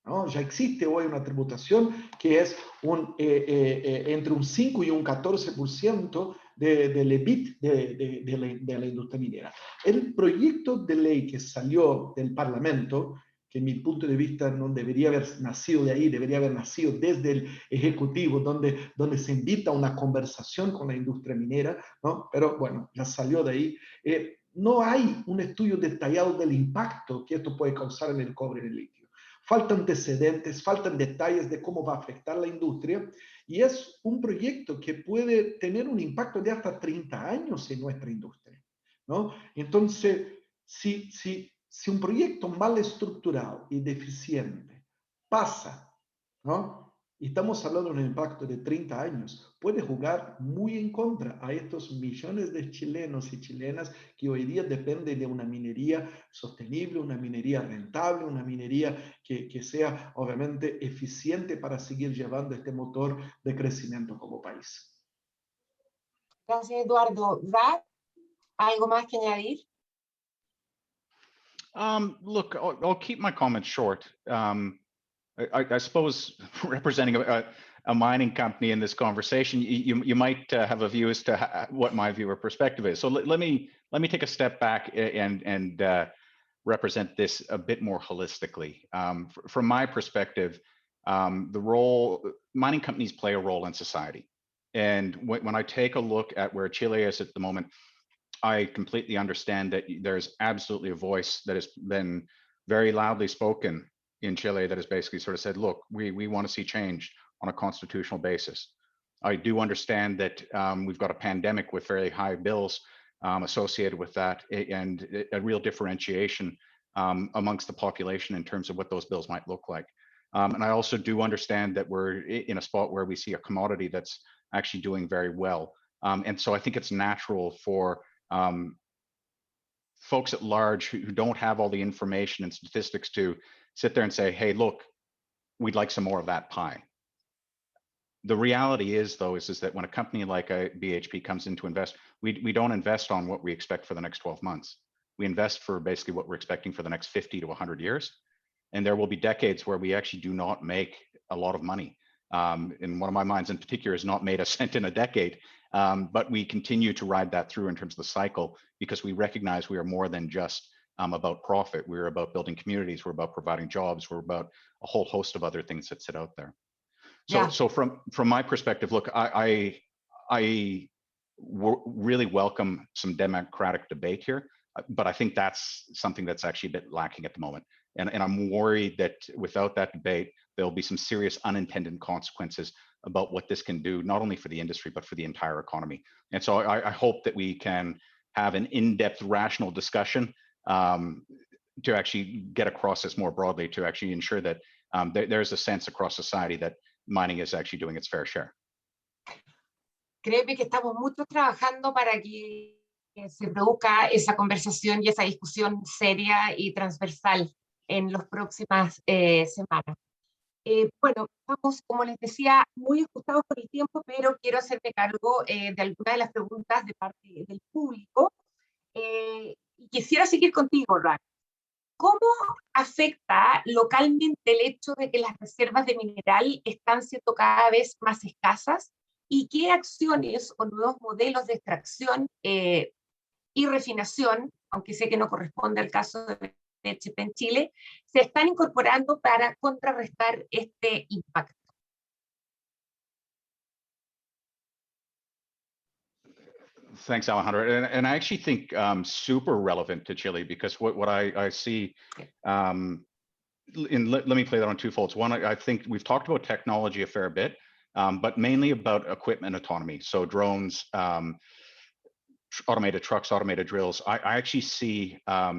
¿no? Ya existe hoy una tributación que es entre un 5 y un 14% del EBIT de la industria minera. El proyecto de ley que salió del Parlamento, que en mi punto de vista no debería haber nacido de ahí, debería haber nacido desde el Ejecutivo, donde se invita a una conversación con la industria minera, ¿no? Pero bueno, ya salió de ahí. No hay un estudio detallado del impacto que esto puede causar en el cobre y en el litio. Faltan antecedentes, faltan detalles de cómo va a afectar la industria, y es un proyecto que puede tener un impacto de hasta 30 años en nuestra industria, ¿no? Entonces, si un proyecto mal estructurado y deficiente pasa, ¿no? Y estamos hablando de un impacto de 30 años, puede jugar muy en contra a estos millones de chilenos y chilenas que hoy día dependen de una minería sostenible, una minería rentable, una minería que sea obviamente eficiente para seguir llevando este motor de crecimiento como país. Gracias, Eduardo. Rack, ¿algo más que añadir? Look, I'll keep my comments short. I suppose representing a mining company in this conversation, you might have a view as to what my view or perspective is. So let me take a step back and represent this a bit more holistically. From my perspective, mining companies play a role in society. And when I take a look at where Chile is at the moment, I completely understand that there's absolutely a voice that has been very loudly spoken in Chile that has basically sort of said, look, we want to see change on a constitutional basis. I do understand that we've got a pandemic with very high bills associated with that, and a real differentiation amongst the population in terms of what those bills might look like. And I also do understand that we're in a spot where we see a commodity that's actually doing very well. And so I think it's natural for folks at large who don't have all the information and statistics to sit there and say, hey, look, we'd like some more of that pie. The reality is, though, is that when a company like a BHP comes in to invest, we don't invest on what we expect for the next 12 months. We invest for basically what we're expecting for the next 50 to 100 years. And there will be decades where we actually do not make a lot of money. And one of my mines in particular has not made a cent in a decade, but we continue to ride that through in terms of the cycle, because we recognize we are more than just about profit. We're about building communities. We're about providing jobs. We're about a whole host of other things that sit out there. So, Yeah. so from my perspective, look, I really welcome some democratic debate here, but I think that's something that's actually a bit lacking at the moment. And I'm worried that without that debate, there'll be some serious unintended consequences about what this can do, not only for the industry, but for the entire economy. And so I hope that we can have an in-depth, rational discussion to actually get across this more broadly, to actually ensure that there's a sense across society that mining is actually doing its fair share. Créeme que estamos mucho trabajando para que se produzca esa conversación y esa discusión seria y transversal en las próximas semanas. Bueno, estamos, como les decía, muy ajustados por el tiempo, pero quiero hacerme cargo de algunas de las preguntas de parte del público. Y quisiera seguir contigo, Ran. ¿Cómo afecta localmente el hecho de que las reservas de mineral están siendo cada vez más escasas? ¿Y qué acciones o nuevos modelos de extracción y refinación, aunque sé que no corresponde al caso de HP en Chile, se están incorporando para contrarrestar este impacto? Thanks, Alejandra. And I actually think super relevant to Chile, because what I see, let me play that on two folds. One, I think we've talked about technology a fair bit, but mainly about equipment autonomy. So drones, automated trucks, automated drills. I actually see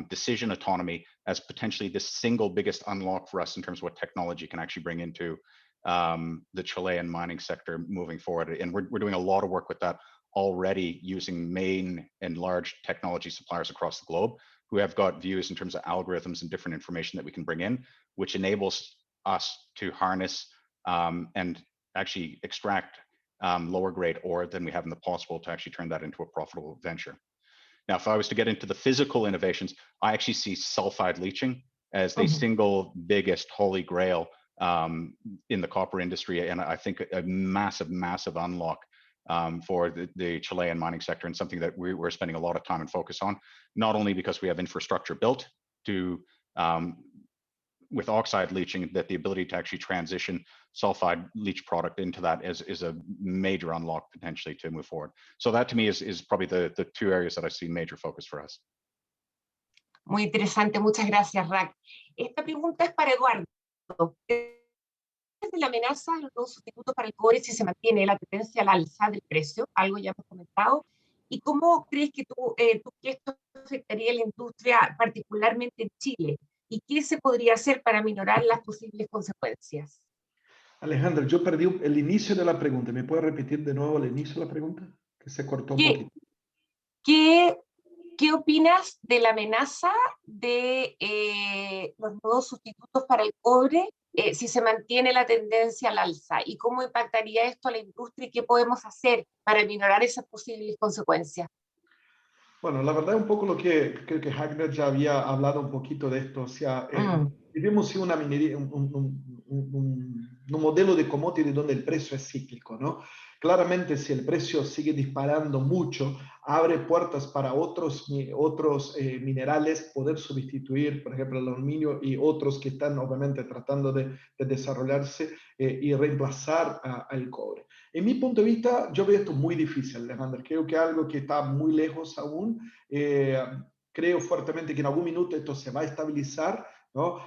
decision autonomy as potentially the single biggest unlock for us in terms of what technology can actually bring into the Chilean mining sector moving forward. And we're doing a lot of work with that already, using main and large technology suppliers across the globe who have got views in terms of algorithms and different information that we can bring in, which enables us to harness and actually extract lower grade ore than we have in the possible to actually turn that into a profitable venture. Now, if I was to get into the physical innovations, I actually see sulfide leaching as the single biggest holy grail in the copper industry. And I think a massive, massive unlock for the Chilean mining sector, and something that we're spending a lot of time and focus on, not only because we have infrastructure built to, with oxide leaching, that the ability to actually transition sulfide leach product into that is a major unlock potentially to move forward. So that to me is probably the two areas that I see major focus for us. Muy interesante, muchas gracias, Rack. Esta pregunta es para Eduardo. De la amenaza de los nuevos sustitutos para el cobre, si se mantiene la tendencia al alza del precio, algo ya hemos comentado, y cómo crees que que esto afectaría a la industria, particularmente en Chile, y qué se podría hacer para minorar las posibles consecuencias. Alejandra, yo perdí el inicio de la pregunta. ¿Me puede repetir de nuevo el inicio de la pregunta? Que se cortó un poquito. ¿Qué opinas de la amenaza de los nuevos sustitutos para el cobre si se mantiene la tendencia al alza? ¿Y cómo impactaría esto a la industria y qué podemos hacer para minorar esas posibles consecuencias? Bueno, la verdad es un poco lo que creo que Hagner ya había hablado un poquito de esto. O sea, vivimos en una minería, un modelo de commodity donde el precio es cíclico, ¿no? Claramente, si el precio sigue disparando mucho, abre puertas para otros minerales poder sustituir, por ejemplo, el aluminio y otros que están obviamente tratando de desarrollarse y reemplazar al cobre. En mi punto de vista, yo veo esto muy difícil, Alejandro. Creo que algo que está muy lejos aún. Creo fuertemente que en algún minuto esto se va a estabilizar, ¿no?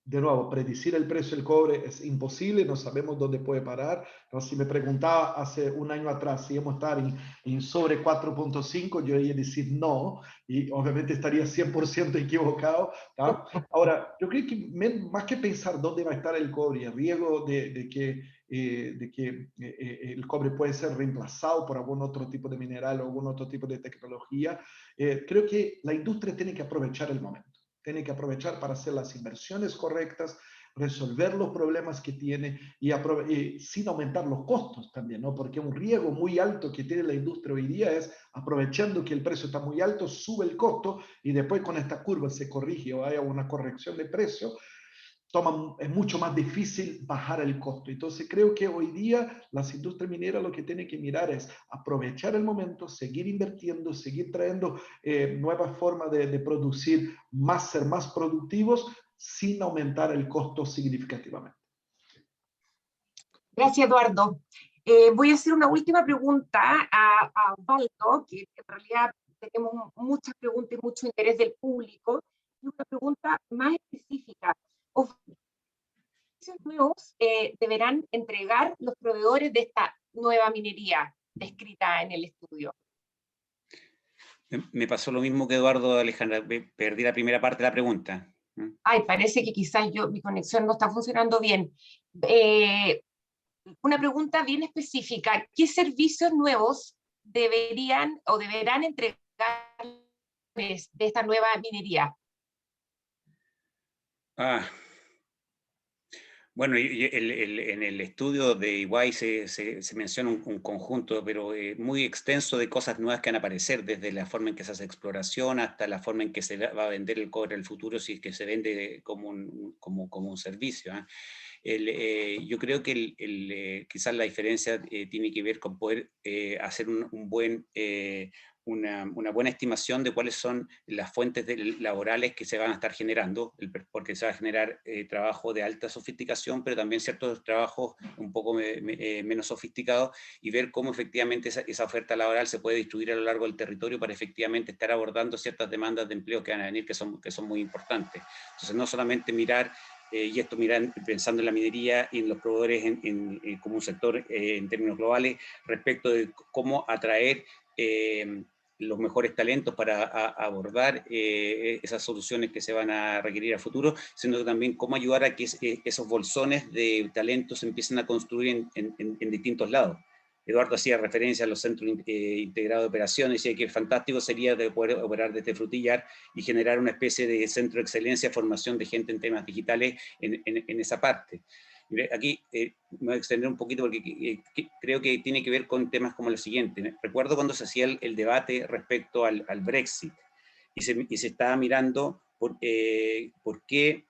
De nuevo, predecir el precio del cobre es imposible, no sabemos dónde puede parar, ¿no? Si me preguntaba hace un año atrás si íbamos a estar en sobre 4.5, yo iba a decir no, y obviamente estaría 100% equivocado, ¿no? Ahora, yo creo que más que pensar dónde va a estar el cobre y el riesgo de que el cobre puede ser reemplazado por algún otro tipo de mineral o algún otro tipo de tecnología, creo que la industria tiene que aprovechar el momento. Tiene que aprovechar para hacer las inversiones correctas, resolver los problemas que tiene y sin aumentar los costos también, ¿no? Porque un riesgo muy alto que tiene la industria hoy día es, aprovechando que el precio está muy alto, sube el costo y después con esta curva se corrige o hay una corrección de precio, es mucho más difícil bajar el costo. Entonces creo que hoy día las industrias mineras lo que tienen que mirar es aprovechar el momento, seguir invirtiendo, seguir trayendo nuevas formas de producir, ser más productivos sin aumentar el costo significativamente. Gracias, Eduardo. Voy a hacer una última pregunta a Osvaldo, que en realidad tenemos muchas preguntas y mucho interés del público, y una pregunta más específica. ¿Qué servicios nuevos deberán entregar los proveedores de esta nueva minería descrita en el estudio? Me pasó lo mismo que Eduardo, Alejandra, perdí la primera parte de la pregunta. Ay, parece que quizás mi conexión no está funcionando bien. Una pregunta bien específica. ¿Qué servicios nuevos deberán entregar de esta nueva minería? Bueno, en el estudio de EY se menciona un conjunto, pero muy extenso de cosas nuevas que van a aparecer, desde la forma en que se hace exploración hasta la forma en que se va a vender el cobre en el futuro, si es que se vende como un servicio. Yo creo que quizás la diferencia tiene que ver con poder hacer una buena estimación de cuáles son las fuentes laborales que se van a estar generando, porque se va a generar trabajo de alta sofisticación, pero también ciertos trabajos un poco menos sofisticados, y ver cómo efectivamente esa oferta laboral se puede distribuir a lo largo del territorio para efectivamente estar abordando ciertas demandas de empleo que van a venir, que son muy importantes. Entonces, no solamente mirar y esto pensando en la minería y en los proveedores como un sector en términos globales, respecto de cómo atraer los mejores talentos para abordar esas soluciones que se van a requerir a futuro, sino también cómo ayudar a que esos bolsones de talentos se empiecen a construir en distintos lados. Eduardo hacía referencia a los centros integrados de operaciones, y que fantástico sería de poder operar desde Frutillar y generar una especie de centro de excelencia, formación de gente en temas digitales en esa parte. Aquí me voy a extender un poquito porque creo que tiene que ver con temas como lo siguiente. Recuerdo cuando se hacía el debate respecto al Brexit y se estaba mirando por qué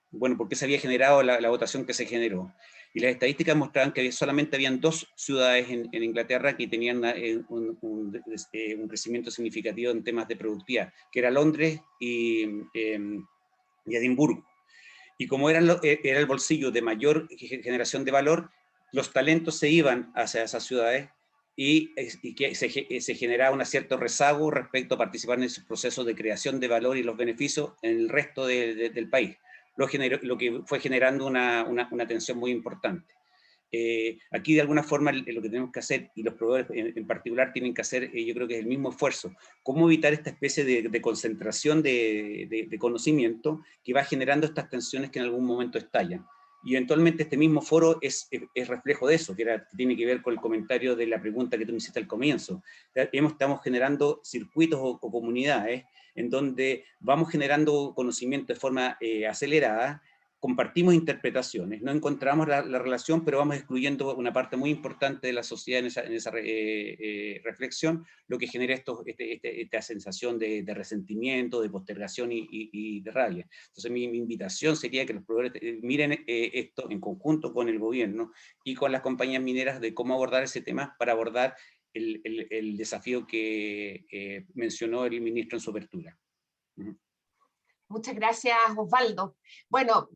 se había generado la votación que se generó. Y las estadísticas mostraban que solamente habían 2 ciudades en Inglaterra que tenían un crecimiento significativo en temas de productividad, que era Londres y Edimburgo. Y como era el bolsillo de mayor generación de valor, los talentos se iban hacia esas ciudades y que se generaba un cierto rezago respecto a participar en esos procesos de creación de valor y los beneficios en el resto del país. Lo que fue generando una tensión muy importante. Aquí de alguna forma lo que tenemos que hacer, y los proveedores en particular tienen que hacer, yo creo que es el mismo esfuerzo, cómo evitar esta especie de concentración de conocimiento que va generando estas tensiones que en algún momento estallan. Y eventualmente este mismo foro es reflejo de eso, que tiene que ver con el comentario de la pregunta que tú me hiciste al comienzo. Estamos generando circuitos o comunidades en donde vamos generando conocimiento de forma acelerada, compartimos interpretaciones, no encontramos la relación, pero vamos excluyendo una parte muy importante de la sociedad en esa reflexión, lo que genera esta sensación de resentimiento, de postergación y de rabia. Entonces mi invitación sería que los proveedores miren esto en conjunto con el gobierno y con las compañías mineras, de cómo abordar ese tema para abordar el desafío que mencionó el ministro en su apertura. Muchas gracias, Osvaldo. Bueno,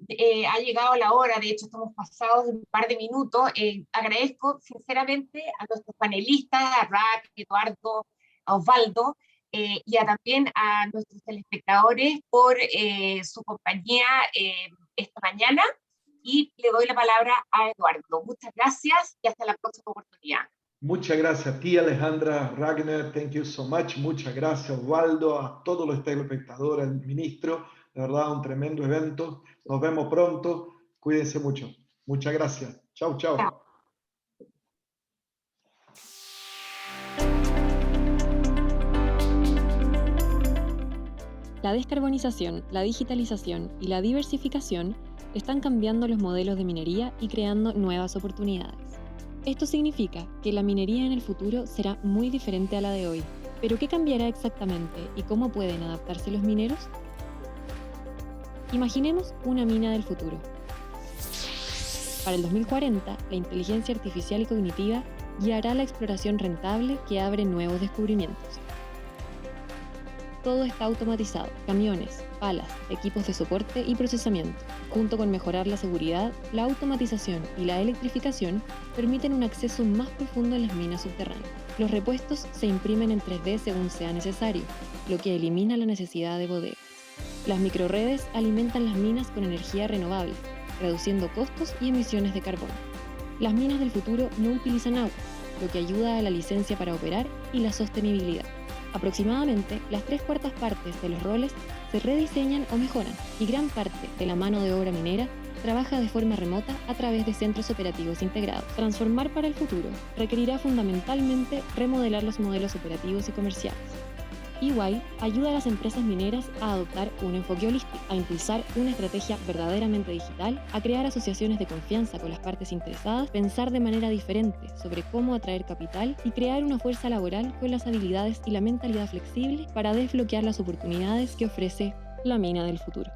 ha llegado la hora, de hecho estamos pasados de un par de minutos. Agradezco sinceramente a nuestros panelistas, a Rack, Eduardo, a Osvaldo, y también a nuestros telespectadores por su compañía esta mañana, y le doy la palabra a Eduardo. Muchas gracias y hasta la próxima oportunidad. Muchas gracias a ti, Alejandra, Ragnar, thank you so much. Muchas gracias, Osvaldo, a todos los telespectadores, al ministro. De verdad, un tremendo evento. Nos vemos pronto. Cuídense mucho. Muchas gracias. Chao, chao. Chao. La descarbonización, la digitalización y la diversificación están cambiando los modelos de minería y creando nuevas oportunidades. Esto significa que la minería en el futuro será muy diferente a la de hoy. ¿Pero qué cambiará exactamente y cómo pueden adaptarse los mineros? Imaginemos una mina del futuro. Para el 2040, la inteligencia artificial y cognitiva guiará la exploración rentable que abre nuevos descubrimientos. Todo está automatizado: camiones, palas, equipos de soporte y procesamiento. Junto con mejorar la seguridad, la automatización y la electrificación permiten un acceso más profundo en las minas subterráneas. Los repuestos se imprimen en 3D según sea necesario, lo que elimina la necesidad de bodegas. Las microredes alimentan las minas con energía renovable, reduciendo costos y emisiones de carbono. Las minas del futuro no utilizan agua, lo que ayuda a la licencia para operar y la sostenibilidad. Aproximadamente las 3/4 partes de los roles se rediseñan o mejoran, y gran parte de la mano de obra minera trabaja de forma remota a través de centros operativos integrados. Transformar para el futuro requerirá fundamentalmente remodelar los modelos operativos y comerciales. EY ayuda a las empresas mineras a adoptar un enfoque holístico, a impulsar una estrategia verdaderamente digital, a crear asociaciones de confianza con las partes interesadas, pensar de manera diferente sobre cómo atraer capital y crear una fuerza laboral con las habilidades y la mentalidad flexible para desbloquear las oportunidades que ofrece la mina del futuro.